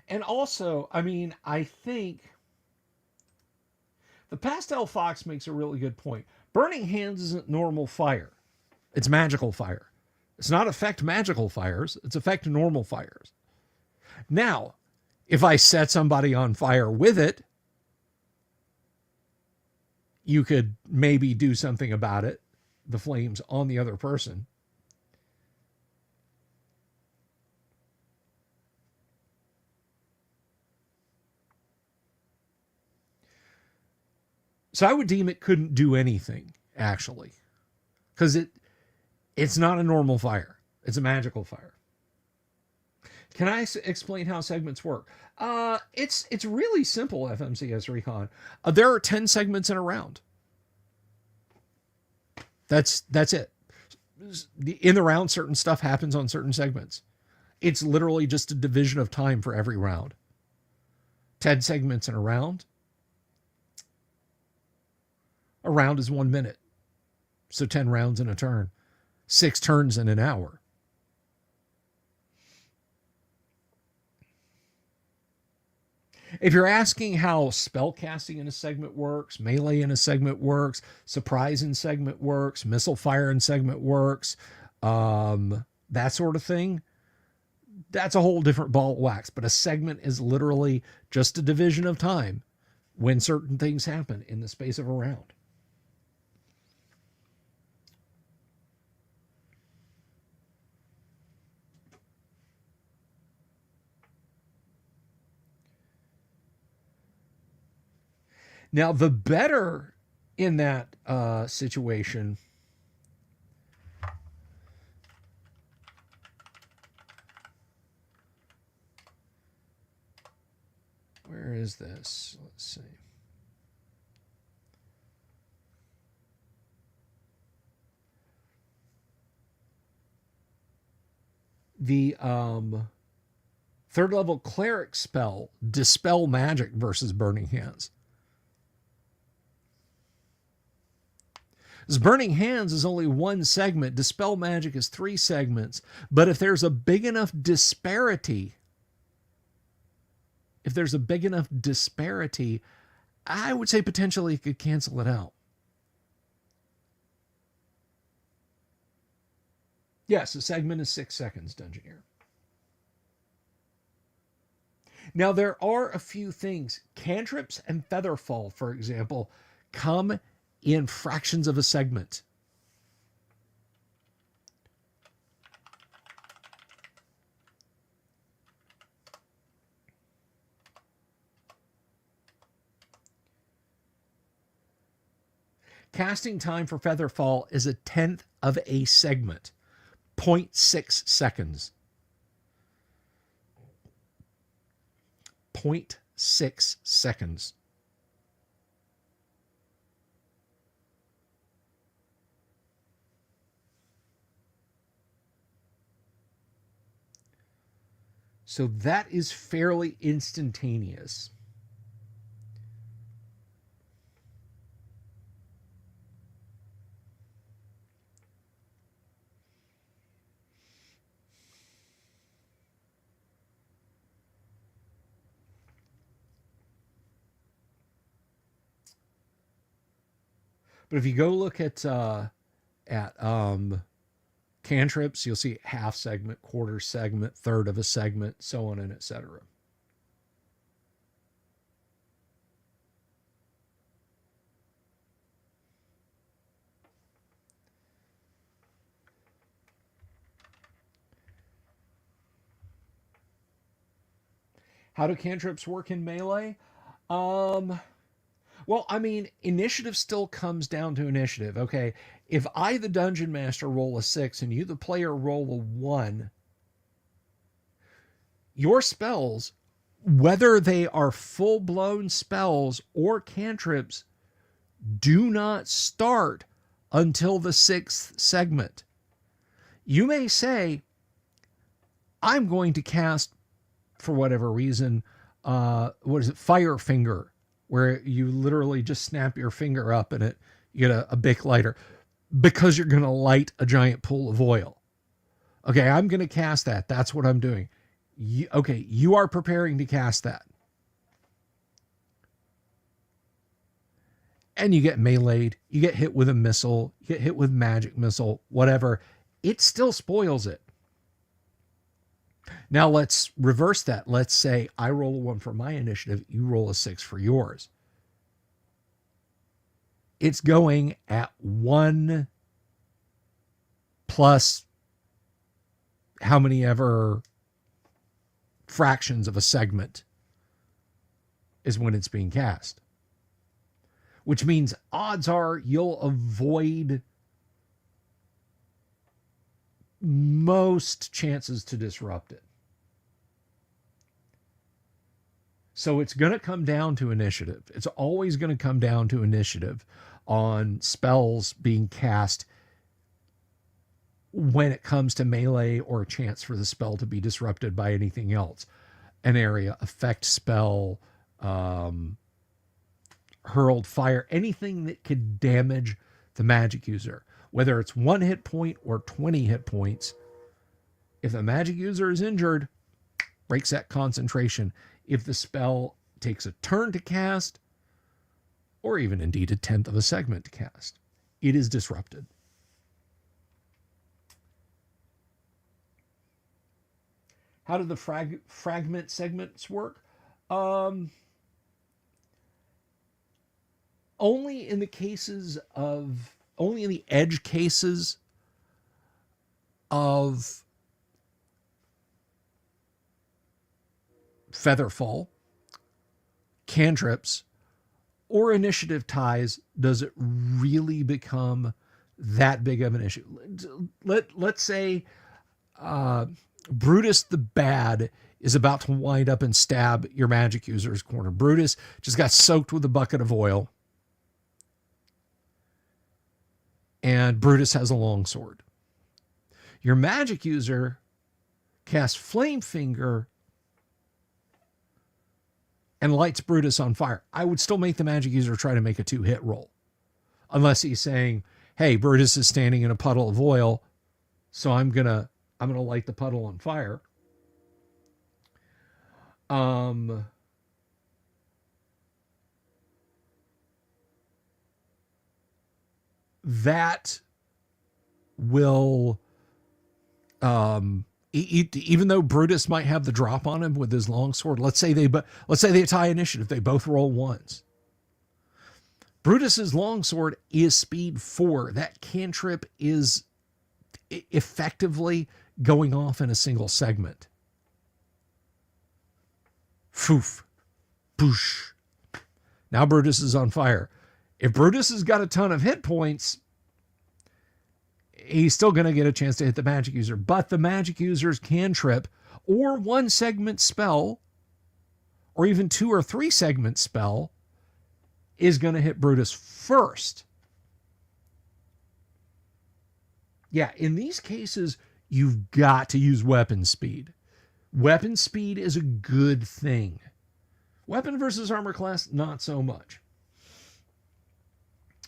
And also, I mean, I think the Pastel Fox makes a really good point. Burning hands isn't normal fire. It's magical fire. It's not affect magical fires. It's affect normal fires. Now, if I set somebody on fire with it, you could maybe do something about it, the flames on the other person. So I would deem it couldn't do anything, actually, because it's not a normal fire. It's a magical fire. Can I explain how segments work? It's really simple, FMCS Recon. There are 10 segments in a round. That's it. In the round, certain stuff happens on certain segments. It's literally just a division of time for every round. 10 segments in a round. A round is 1 minute. So 10 rounds in a turn. 6 turns in an hour. If you're asking how spell casting in a segment works, melee in a segment works, surprise in segment works, missile fire in segment works, that sort of thing, that's a whole different ball of wax. But a segment is literally just a division of time when certain things happen in the space of a round. Now, the better in that situation, where is this? Let's see. The third level cleric spell, Dispel Magic versus Burning Hands. This Burning Hands is only 1 segment. Dispel Magic is 3 segments. But if there's a big enough disparity, I would say potentially it could cancel it out. Yes, a segment is 6 seconds, Dungeoneer. Now, there are a few things. Cantrips and Featherfall, for example, come in fractions of a segment. Casting time for Featherfall is 1/10 of a segment, 0.6 seconds. 0.6 seconds. So that is fairly instantaneous. But if you go look at cantrips, you'll see half segment, quarter segment, third of a segment, so on and etc. How do cantrips work in melee? Well, I mean, initiative still comes down to initiative. Okay, if I, the dungeon master, roll a 6 and you, the player, roll a 1, your spells, whether they are full-blown spells or cantrips, do not start until the 6th segment. You may say, I'm going to cast, for whatever reason, Fire Finger, where you literally just snap your finger up and you get a Bic lighter, because you're going to light a giant pool of oil. Okay, I'm going to cast that. That's what I'm doing. You are preparing to cast that. And you get meleeed, you get hit with a missile, you get hit with magic missile, whatever. It still spoils it. Now let's reverse that. Let's say I roll a 1 for my initiative, you roll a 6 for yours. It's going at 1 plus how many ever fractions of a segment is when it's being cast. which means odds are you'll avoid most chances to disrupt it. So it's going to come down to initiative. It's always going to come down to initiative on spells being cast when it comes to melee or a chance for the spell to be disrupted by anything else. An area, effect spell, hurled fire, anything that could damage the magic user. Whether it's 1 hit point or 20 hit points, if the magic user is injured, breaks that concentration. If the spell takes a turn to cast, or even indeed a 1/10 of a segment to cast, it is disrupted. How do the fragment segments work? Only in the edge cases of Featherfall, cantrips, or initiative ties does it really become that big of an issue. Let's say Brutus the Bad is about to wind up and stab your magic user's corner. Brutus just got soaked with a bucket of oil, and Brutus has a longsword. Your magic user casts Flame Finger and lights Brutus on fire. I would still make the magic user try to make a 2-hit roll. Unless he's saying, hey, Brutus is standing in a puddle of oil, so I'm gonna light the puddle on fire. That will even though Brutus might have the drop on him with his longsword, let's say they tie initiative, they both roll 1s. Brutus's longsword is speed 4. That cantrip is effectively going off in a single segment. Foof. Boosh. Now Brutus is on fire. If Brutus has got a ton of hit points, he's still going to get a chance to hit the magic user. But the magic user's cantrip or 1 segment spell, or even 2 or 3 segment spell, is going to hit Brutus first. Yeah, in these cases, you've got to use weapon speed. Weapon speed is a good thing. Weapon versus armor class, not so much.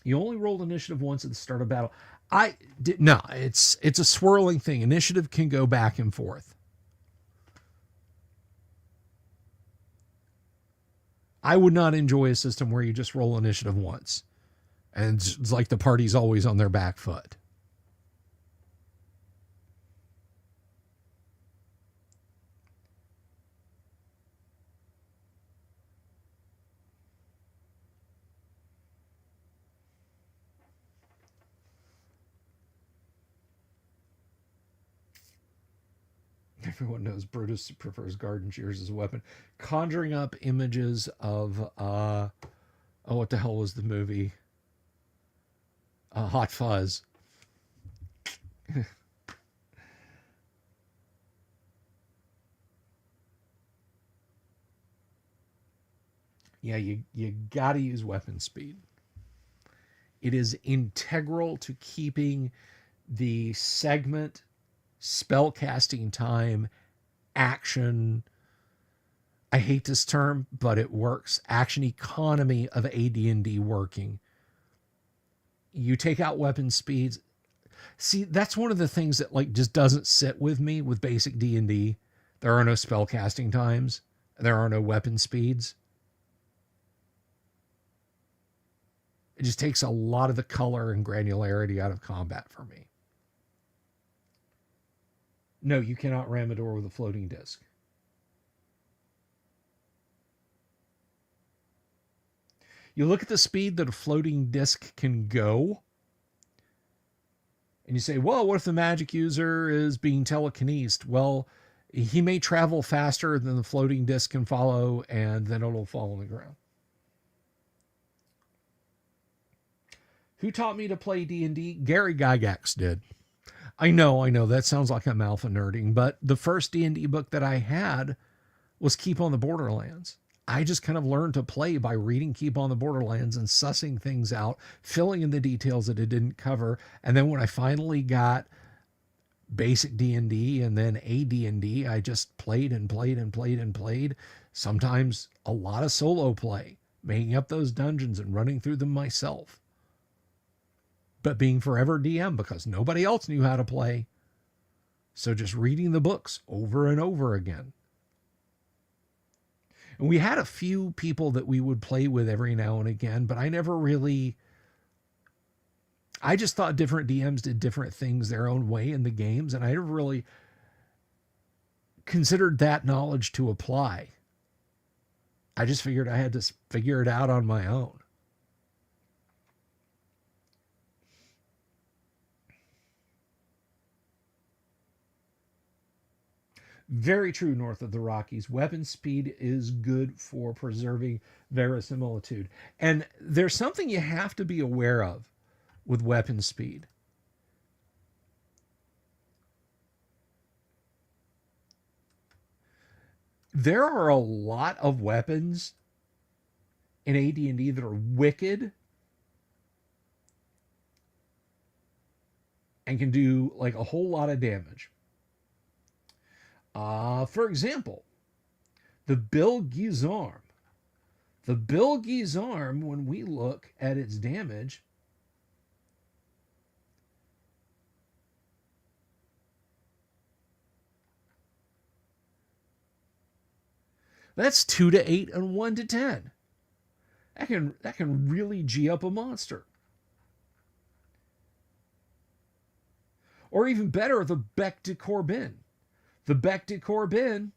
You only rolled initiative once at the start of battle. It's a swirling thing. Initiative can go back and forth. I would not enjoy a system where you just roll initiative once, and it's like the party's always on their back foot. Everyone knows Brutus prefers garden shears as a weapon. Conjuring up images of, what the hell was the movie? Hot Fuzz. Yeah, you got to use weapon speed. It is integral to keeping the segment, spell casting time, action, I hate this term, but it works, action economy of AD&D working. You take out weapon speeds. See, that's one of the things that just doesn't sit with me with basic D&D. There are no spell casting times. There are no weapon speeds. It just takes a lot of the color and granularity out of combat for me. No, you cannot ram a door with a floating disc. You look at the speed that a floating disc can go, and you say, well, what if the magic user is being telekinesed? Well, he may travel faster than the floating disc can follow, and then it'll fall on the ground. Who taught me to play D&D? Gary Gygax did. I know, that sounds like I'm alpha nerding, but the first D&D book that I had was Keep on the Borderlands. I just kind of learned to play by reading Keep on the Borderlands and sussing things out, filling in the details that it didn't cover. And then when I finally got basic D&D and then AD&D, I just played and played and played and played. Sometimes a lot of solo play, making up those dungeons and running through them myself. But being forever DM because nobody else knew how to play. So just reading the books over and over again. And we had a few people that we would play with every now and again, but I never really, I just thought different DMs did different things their own way in the games, and I never really considered that knowledge to apply. I just figured I had to figure it out on my own. Very true, north of the Rockies. Weapon speed is good for preserving verisimilitude. And there's something you have to be aware of with weapon speed. There are a lot of weapons in AD&D that are wicked and can do like a whole lot of damage. For example, the Bilge's Arm. The Bilge's Arm, when we look at its damage, that's 2 to 8 and 1 to 10. That can really G up a monster. Or even better, the Bec de Corbin. The Bec de Corbin,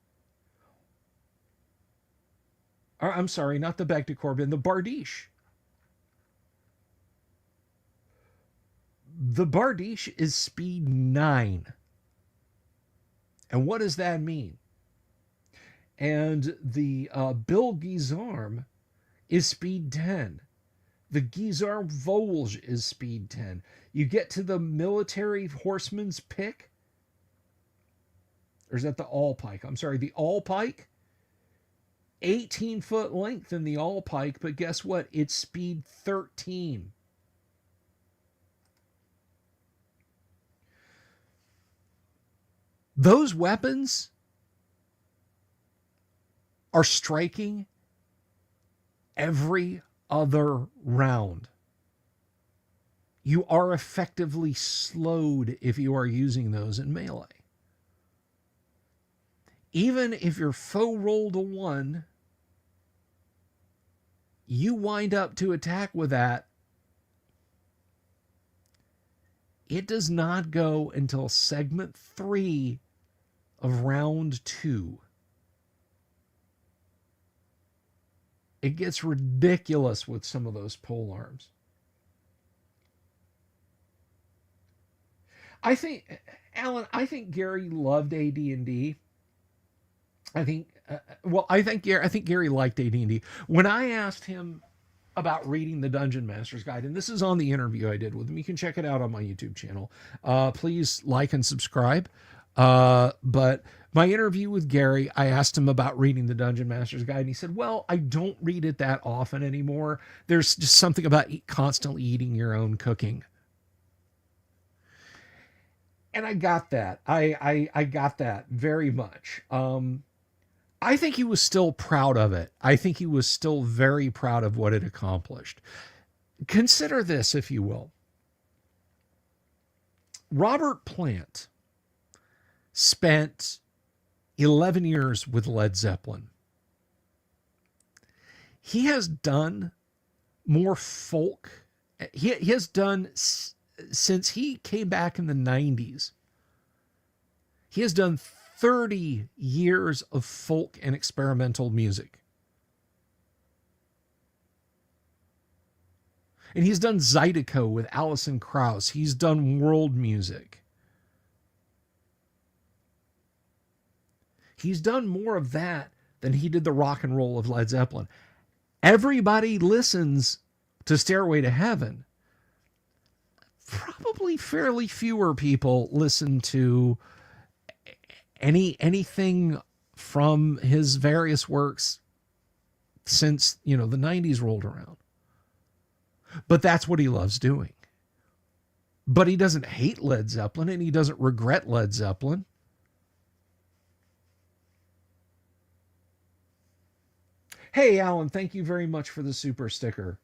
or I'm sorry, not the Bec de Corbin, the Bardiche. The Bardiche is speed 9. And what does that mean? And the Bilge's Arm is speed 10. The Gizar Volge is speed 10. You get to the military horseman's pick. Or is that the all pike? I'm sorry, the all pike. 18-foot length in the all pike, but guess what? It's speed 13. Those weapons are striking every other round. You are effectively slowed if you are using those in melee. Even if your foe rolled a 1, you wind up to attack with that. It does not go until segment 3 of round 2. It gets ridiculous with some of those pole arms. I think, Alan, Gary loved AD&D. I think Gary liked AD&D. When I asked him about reading the Dungeon Master's Guide, and this is on the interview I did with him, you can check it out on my YouTube channel. Please like and subscribe. But my interview with Gary, I asked him about reading the Dungeon Master's Guide, and he said, well, I don't read it that often anymore. There's just something about constantly eating your own cooking. And I got that. I got that very much. I think he was still proud of it. I think he was still very proud of what it accomplished. Consider this, if you will. Robert Plant spent 11 years with Led Zeppelin. He has done more folk. He has done, since he came back in the 90s, he has done 30 years of folk and experimental music. And he's done Zydeco with Alison Krauss. He's done world music. He's done more of that than he did the rock and roll of Led Zeppelin. Everybody listens to Stairway to Heaven, probably fairly fewer people listen to anything from his various works since, the 90s rolled around. But that's what he loves doing. But he doesn't hate Led Zeppelin, and he doesn't regret Led Zeppelin. Hey, Alan, thank you very much for the super sticker.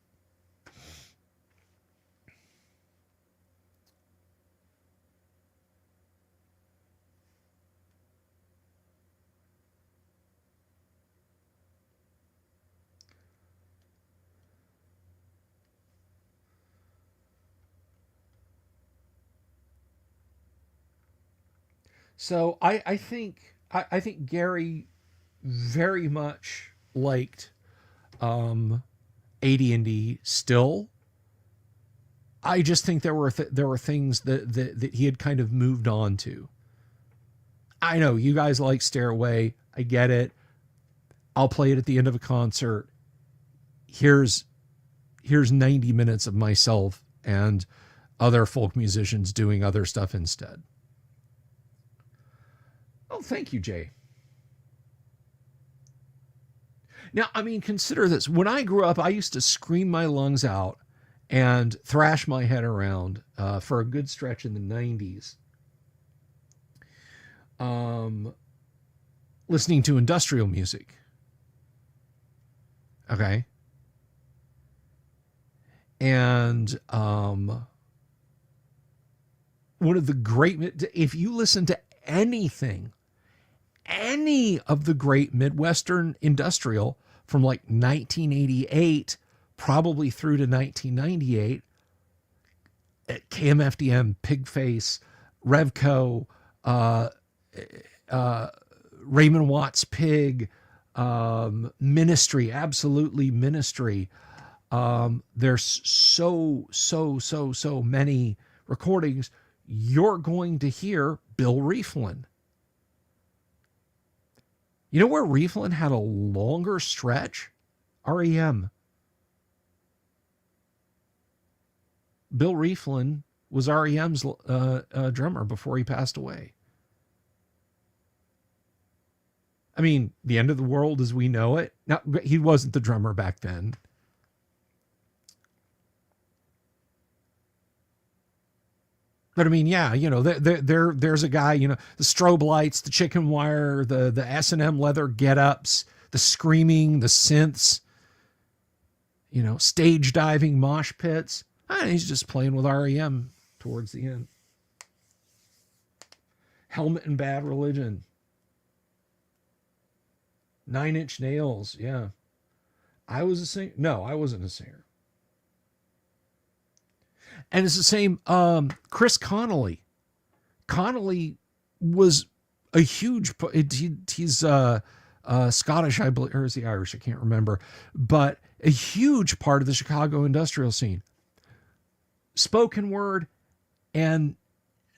So I think Gary very much liked AD&D still. I just think there were things that he had kind of moved on to. I know you guys like Stairway. I get it. I'll play it at the end of a concert. Here's 90 minutes of myself and other folk musicians doing other stuff instead. Oh, thank you, Jay. Now, I mean, consider this. When I grew up, I used to scream my lungs out and thrash my head around for a good stretch in the 90s, listening to industrial music. Okay. And one of the great, if you listen to anything, any of the great Midwestern industrial from like 1988 probably through to 1998 at KMFDM, Pigface, Revco, Raymond Watts Pig, Ministry, absolutely Ministry. There's so many recordings. You're going to hear Bill Rieflin. You know where Rieflin had a longer stretch? REM. Bill Rieflin was REM's drummer before he passed away. I mean, the end of the world as we know it. Now, he wasn't the drummer back then. But I mean, yeah, there's a guy, the strobe lights, the chicken wire, the S&M leather get-ups, the screaming, the synths, stage diving, mosh pits. And he's just playing with REM towards the end. Helmet and Bad Religion. 9 Inch Nails, yeah. I was a singer. No, I wasn't a singer. And it's the same. Chris Connolly. Connolly was a huge. He's Scottish, I believe, or is he Irish? I can't remember. But a huge part of the Chicago industrial scene. Spoken word and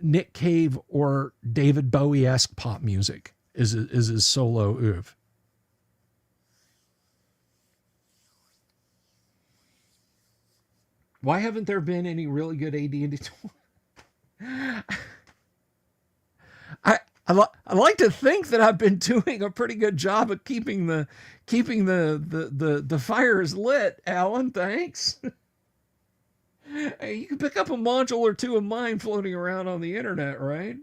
Nick Cave or David Bowie-esque pop music is his solo oeuvre. Why haven't there been any really good AD&D tours? I like to think that I've been doing a pretty good job of keeping the fires lit, Alan. Thanks. Hey, you can pick up a module or two of mine floating around on the internet, right?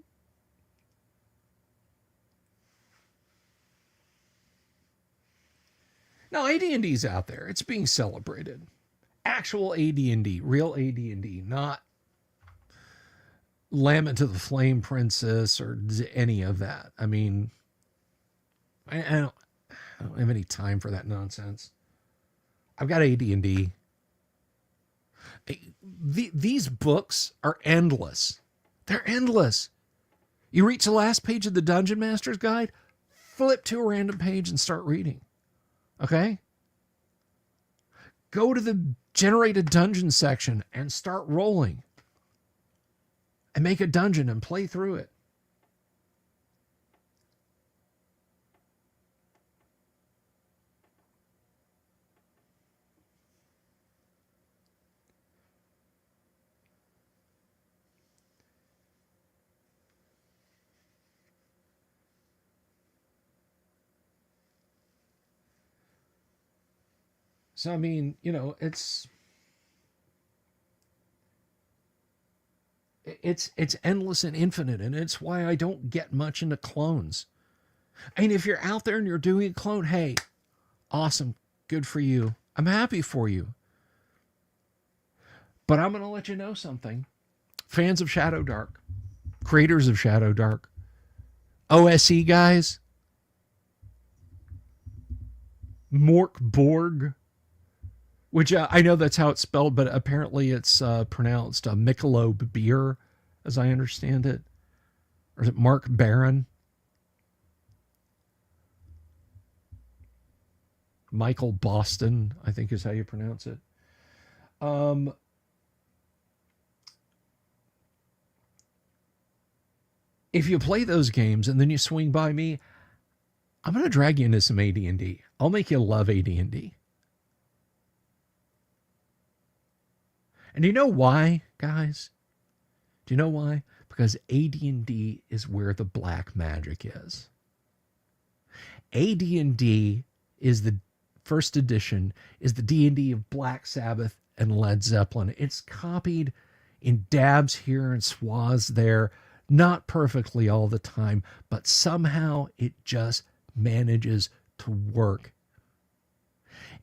No, AD&D's out there. It's being celebrated. Actual AD&D, real AD&D, not Lament to the Flame Princess or any of that. I mean, I don't have any time for that nonsense. I've got AD&D. These books are endless. They're endless. You reach the last page of the Dungeon Master's Guide, flip to a random page and start reading. Okay? Go to the generated dungeon section and start rolling. And make a dungeon and play through it. So, I mean, you know, it's endless and infinite, and it's why I don't get much into clones. I mean, if you're out there and you're doing a clone, hey, awesome, good for you. I'm happy for you. But I'm going to let you know something. Fans of Shadow Dark, creators of Shadow Dark, OSE guys, Mork Borg, which I know that's how it's spelled, but apparently it's pronounced Michelob beer, as I understand it. Or is it Mark Barron? Michael Boston, I think is how you pronounce it. If you play those games and then you swing by me, I'm going to drag you into some AD&D. I'll make you love AD&D. And do you know why, guys? Do you know why? Because AD&D is where the black magic is. AD&D is the first edition, is the D&D of Black Sabbath and Led Zeppelin. It's copied in dabs here and swaths there, not perfectly all the time, but somehow it just manages to work.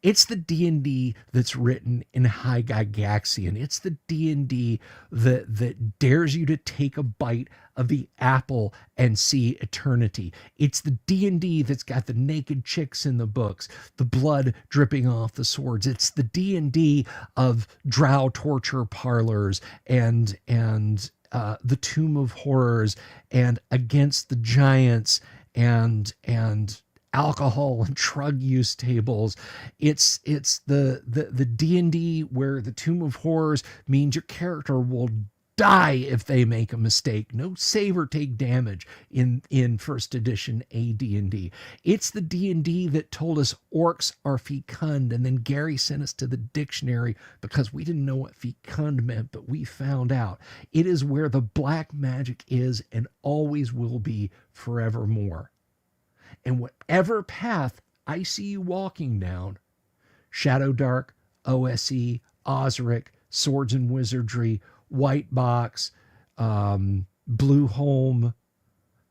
It's the D&D that's written in High Gygaxian. It's the D&D that dares you to take a bite of the apple and see eternity. It's the D&D that's got the naked chicks in the books, the blood dripping off the swords. It's the D&D of drow torture parlors and the Tomb of Horrors and Against the Giants and alcohol and drug use tables. It's the D&D where the Tomb of Horrors means your character will die if they make a mistake. No save or take damage in first edition AD&D. It's the D&D that told us orcs are fecund, and then Gary sent us to the dictionary because we didn't know what fecund meant, but we found out. It is where the black magic is and always will be forevermore. And whatever path I see you walking down, Shadow Dark, OSE, Osric, Swords and Wizardry, White Box, Blue Home,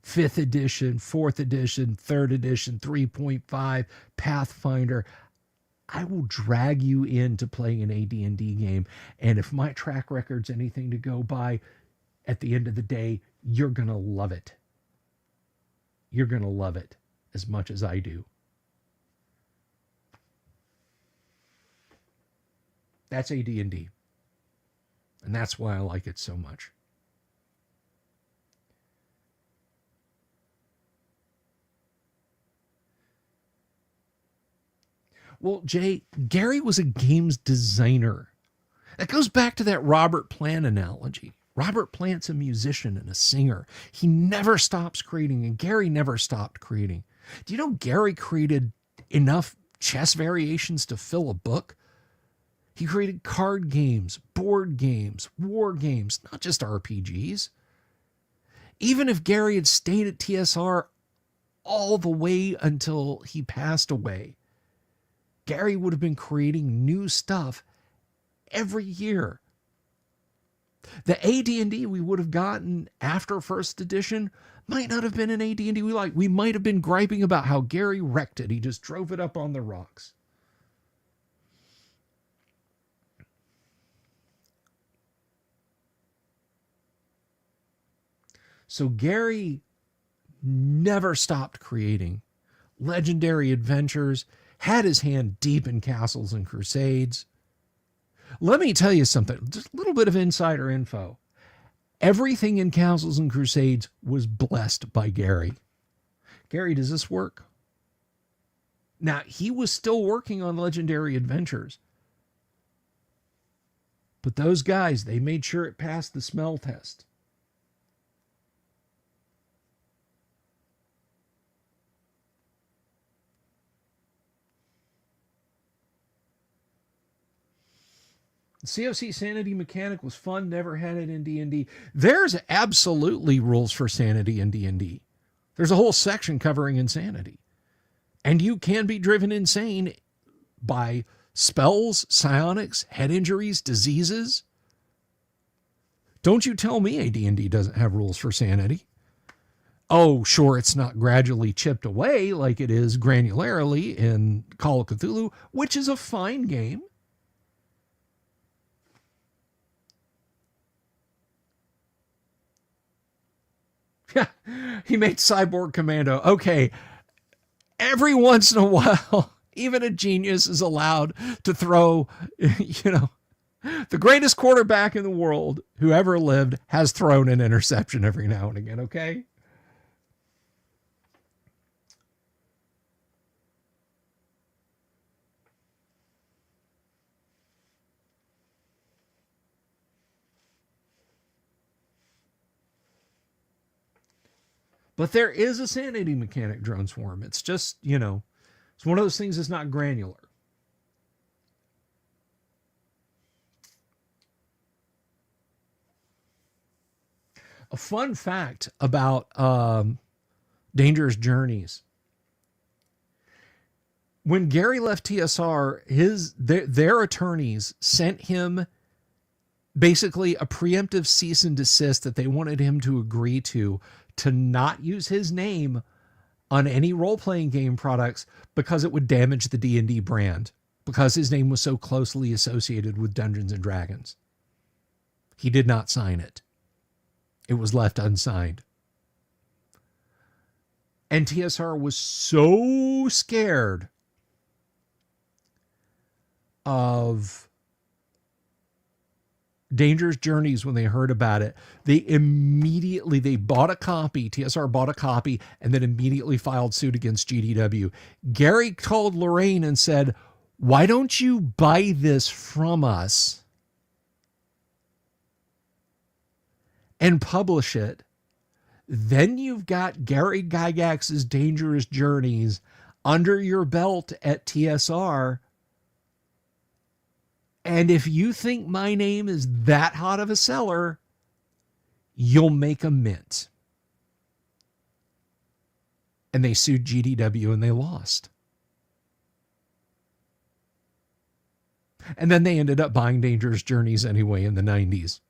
5th edition, 4th edition, 3rd edition, 3.5, Pathfinder, I will drag you into playing an AD&D game. And if my track record's anything to go by, at the end of the day, you're going to love it. You're going to love it as much as I do. That's AD&D. And that's why I like it so much. Well, Jay, Gary was a games designer. That goes back to that Robert Plant analogy. Robert Plant's a musician and a singer. He never stops creating, and Gary never stopped creating. Do you know Gary created enough chess variations to fill a book? He created card games, board games, war games, not just RPGs. Even if Gary had stayed at TSR all the way until he passed away, Gary would have been creating new stuff every year. The AD&D we would have gotten after first edition might not have been an AD&D we like. We might have been griping about how Gary wrecked it. He just drove it up on the rocks. So Gary never stopped creating legendary adventures, had his hand deep in Castles and Crusades. Let me tell you something, just a little bit of insider info. Everything in Castles and Crusades was blessed by Gary. Gary, does this work? Now, he was still working on Legendary Adventures. But those guys, they made sure it passed the smell test. The COC Sanity mechanic was fun, never had it in D&D. There's absolutely rules for sanity in D&D. There's a whole section covering insanity. And you can be driven insane by spells, psionics, head injuries, diseases. Don't you tell me AD&D doesn't have rules for sanity. Oh, sure, it's not gradually chipped away like it is granularily in Call of Cthulhu, which is a fine game. He made Cyborg Commando. Okay, every once in a while, even a genius is allowed to throw, the greatest quarterback in the world who ever lived has thrown an interception every now and again, okay? But there is a sanity mechanic, Drone Swarm. It's just, it's one of those things that's not granular. A fun fact about Dangerous Journeys. When Gary left TSR, their attorneys sent him basically a preemptive cease and desist that they wanted him to agree to not use his name on any role-playing game products because it would damage the D&D brand, because his name was so closely associated with Dungeons and Dragons. He did not sign it. It was left unsigned. And TSR was so scared of Dangerous Journeys when they heard about it, they bought a copy. TSR bought a copy and then immediately filed suit against GDW. Gary called Lorraine and said, "Why don't you buy this from us and publish it? Then you've got Gary Gygax's Dangerous Journeys under your belt at TSR. And if you think my name is that hot of a seller, you'll make a mint." And they sued GDW and they lost. And then they ended up buying Dangerous Journeys anyway in the 90s.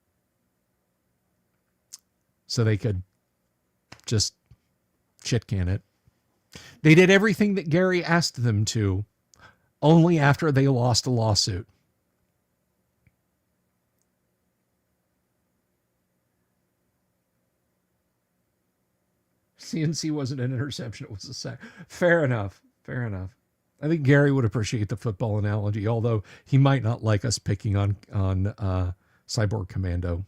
So they could just shit can it. They did everything that Gary asked them to, only after they lost a lawsuit. CNC wasn't an interception, it was a sack. Fair enough. Fair enough. I think Gary would appreciate the football analogy, although he might not like us picking on Cyborg Commando.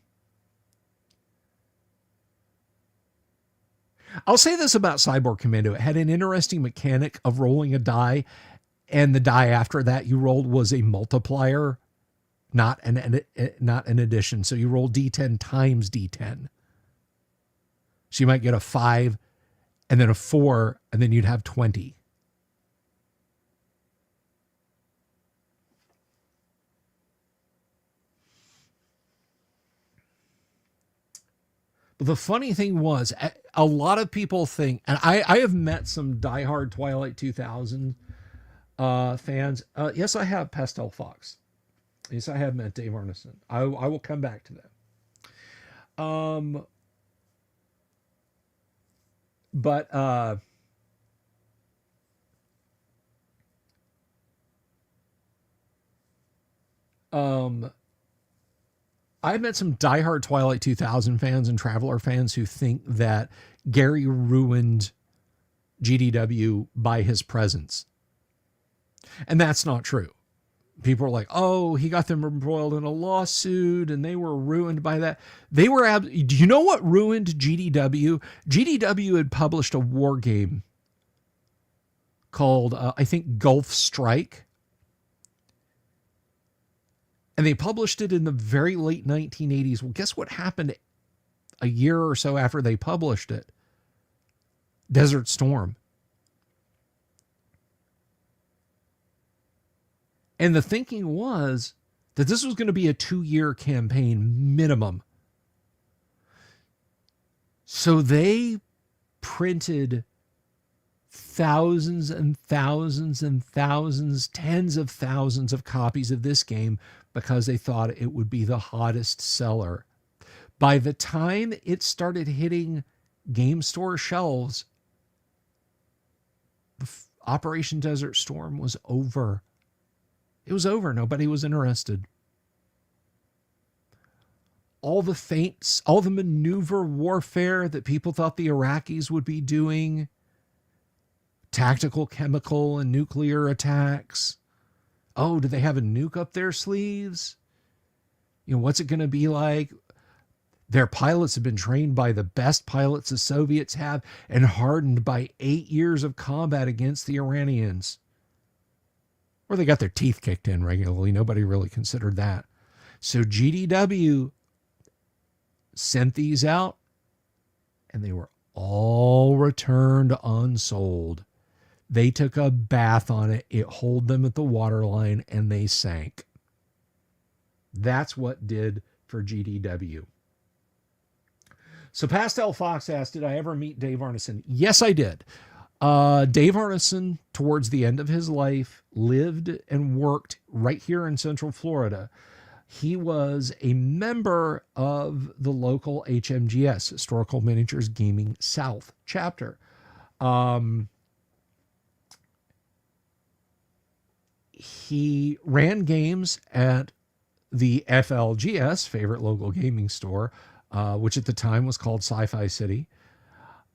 I'll say this about Cyborg Commando. It had an interesting mechanic of rolling a die, and the die after that you rolled was a multiplier, not an addition. So you roll D10 times D10. So you might get a 5 and then a 4, and then you'd have 20. But the funny thing was, a lot of people think, and I have met some diehard Twilight 2000 fans. Yes, I have Pastel Fox. Yes, I have met Dave Arneson. I will come back to that. But I've met some diehard Twilight 2000 fans and Traveler fans who think that Gary ruined GDW by his presence. And that's not true. People are like, oh, he got them embroiled in a lawsuit and they were ruined by that. They were, do you know what ruined GDW? GDW had published a war game called, I think, Gulf Strike. And they published it in the very late 1980s. Well, guess what happened a year or so after they published it? Desert Storm. And the thinking was that this was going to be a 2-year campaign minimum. So they printed thousands and thousands and thousands, tens of thousands of copies of this game because they thought it would be the hottest seller. By the time it started hitting game store shelves, Operation Desert Storm was over. It was over. Nobody was interested. All the feints, all the maneuver warfare that people thought the Iraqis would be doing, tactical, chemical, and nuclear attacks. Oh, do they have a nuke up their sleeves? You know, what's it going to be like? Their pilots have been trained by the best pilots the Soviets have and hardened by 8 years of combat against the Iranians. Or they got their teeth kicked in regularly. Nobody really considered that. So GDW sent these out, and they were all returned unsold. They took a bath on it. It holed them at the waterline, and they sank. That's what did for GDW. So Pastel Fox asked, did I ever meet Dave Arneson? Yes, I did. Dave Arneson, towards the end of his life, lived and worked right here in Central Florida. He was a member of the local HMGS, Historical Miniatures Gaming South chapter. He ran games at the FLGS, favorite local gaming store, which at the time was called Sci-Fi City.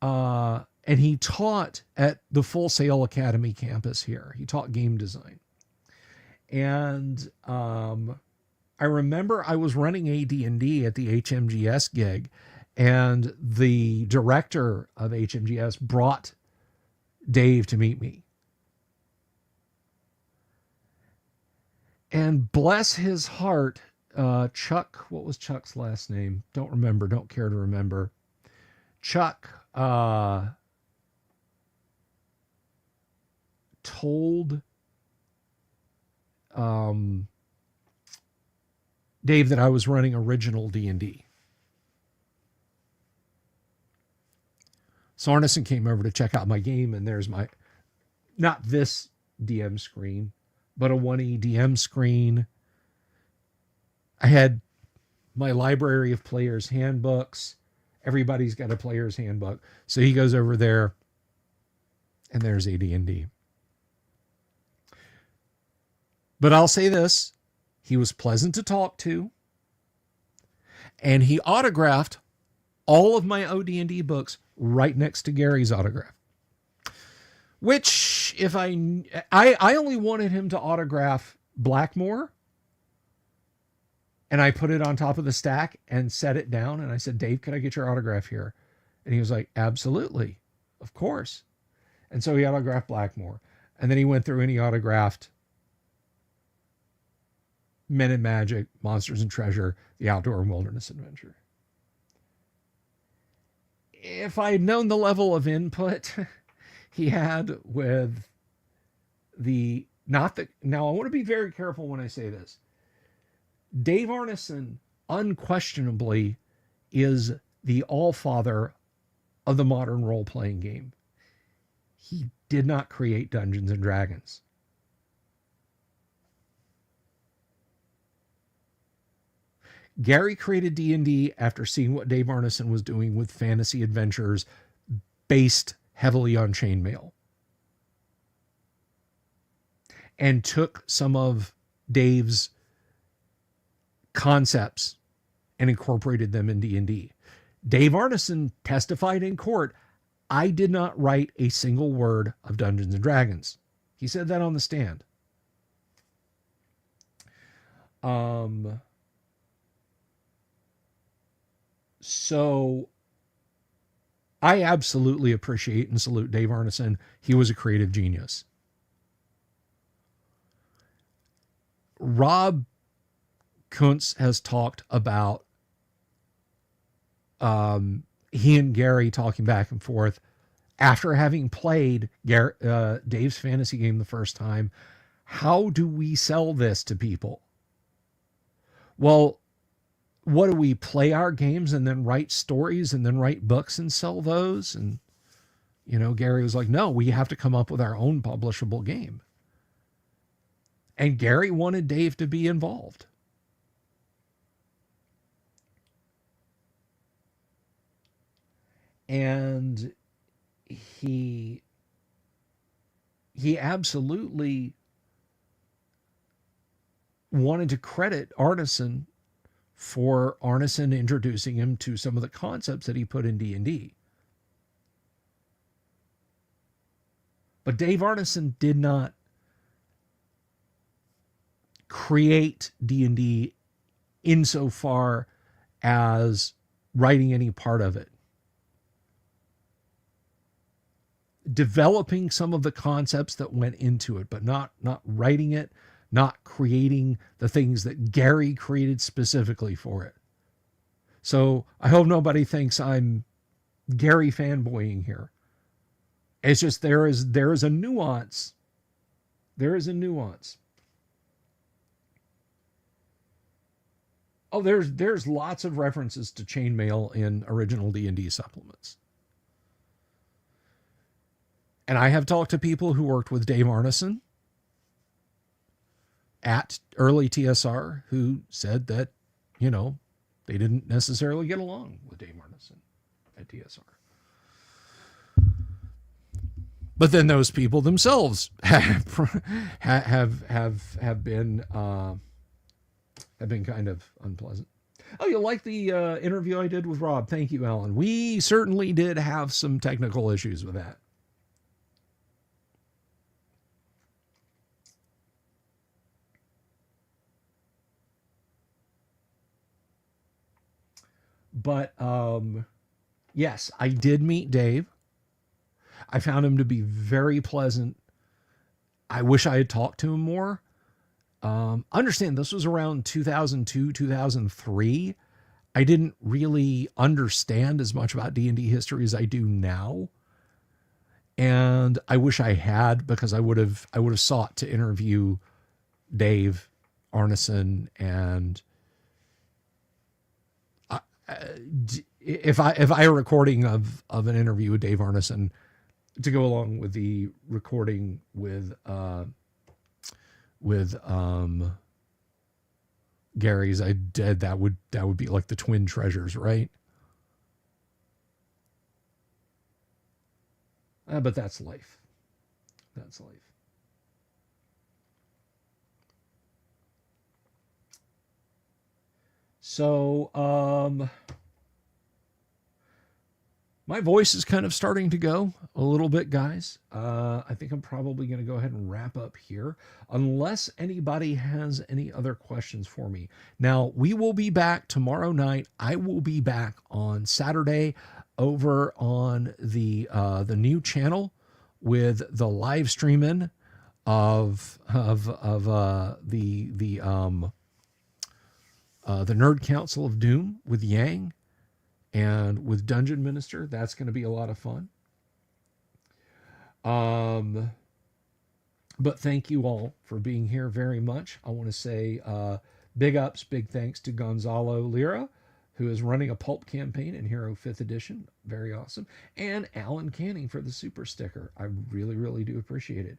And he taught at the Full Sail Academy campus here. He taught game design. And I remember I was running AD&D at the HMGS gig, and the director of HMGS brought Dave to meet me. And bless his heart, Chuck, what was Chuck's last name? Don't remember, don't care to remember. Chuck told Dave that I was running original D&D. So Arneson came over to check out my game, and there's my, not this DM screen, but a 1E DM screen. I had my library of players' handbooks. Everybody's got a player's handbook. So he goes over there, and there's AD&D. But I'll say this, he was pleasant to talk to, and he autographed all of my OD&D books right next to Gary's autograph. Which, if I only wanted him to autograph Blackmore, and I put it on top of the stack and set it down, and I said, Dave, could I get your autograph here? And he was like, absolutely, of course. And so he autographed Blackmore, and then he went through and he autographed Men in Magic, Monsters and Treasure, The Outdoor and Wilderness Adventure. If I had known the level of input he had with the, not the, now I want to be very careful when I say this. Dave Arneson unquestionably is the all-father of the modern role-playing game. He did not create Dungeons and Dragons. Gary created D&D after seeing what Dave Arneson was doing with fantasy adventures based heavily on chainmail, and took some of Dave's concepts and incorporated them in D&D. Dave Arneson testified in court, I did not write a single word of Dungeons and Dragons. He said that on the stand. So I absolutely appreciate and salute Dave Arneson. He was a creative genius. Rob Kuntz has talked about he and Gary talking back and forth after having played Dave's fantasy game the first time. How do we sell this to people? Well, what do we play our games and then write stories and then write books and sell those? And, Gary was like, no, we have to come up with our own publishable game. And Gary wanted Dave to be involved. And he absolutely wanted to credit Arneson for Arneson introducing him to some of the concepts that he put in D&D. But Dave Arneson did not create D&D insofar as writing any part of it. Developing some of the concepts that went into it, but not writing it, not creating the things that Gary created specifically for it. So I hope nobody thinks I'm Gary fanboying here. It's just there is a nuance. There is a nuance. Oh, there's lots of references to chainmail in original D&D supplements. And I have talked to people who worked with Dave Arneson at early TSR who said that, they didn't necessarily get along with Dave Arneson at TSR. But then those people themselves have been kind of unpleasant. Oh, you like the interview I did with Rob? Thank you, Alan. We certainly did have some technical issues with that. But yes, I did meet Dave. I found him to be very pleasant. I wish I had talked to him more. Understand this was around 2002, 2003. I didn't really understand as much about D&D history as I do now. And I wish I had, because I would have sought to interview Dave Arneson, and if I had a recording of an interview with Dave Arneson to go along with the recording with Gary's I did, that would be like the twin treasures, right? But that's life. That's life. So, my voice is kind of starting to go a little bit, guys. I think I'm probably going to go ahead and wrap up here, unless anybody has any other questions for me. Now, we will be back tomorrow night. I will be back on Saturday over on the new channel with the live streaming of the Nerd Council of Doom with Yang and with Dungeon Minister. That's going to be a lot of fun. But thank you all for being here very much. I want to say big ups, big thanks to Gonzalo Lira, who is running a pulp campaign in Hero 5th Edition. Very awesome. And Alan Canning for the super sticker. I really, really do appreciate it.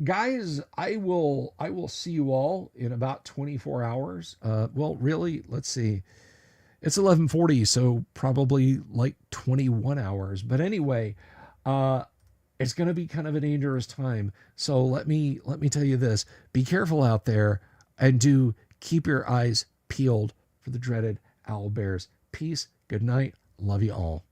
Guys, I will see you all in about 24 hours. Well, really, let's see. It's 11:40, so probably like 21 hours. But anyway, it's going to be kind of a dangerous time. So let me tell you this. Be careful out there, and do keep your eyes peeled for the dreaded owl bears. Peace. Good night. Love you all.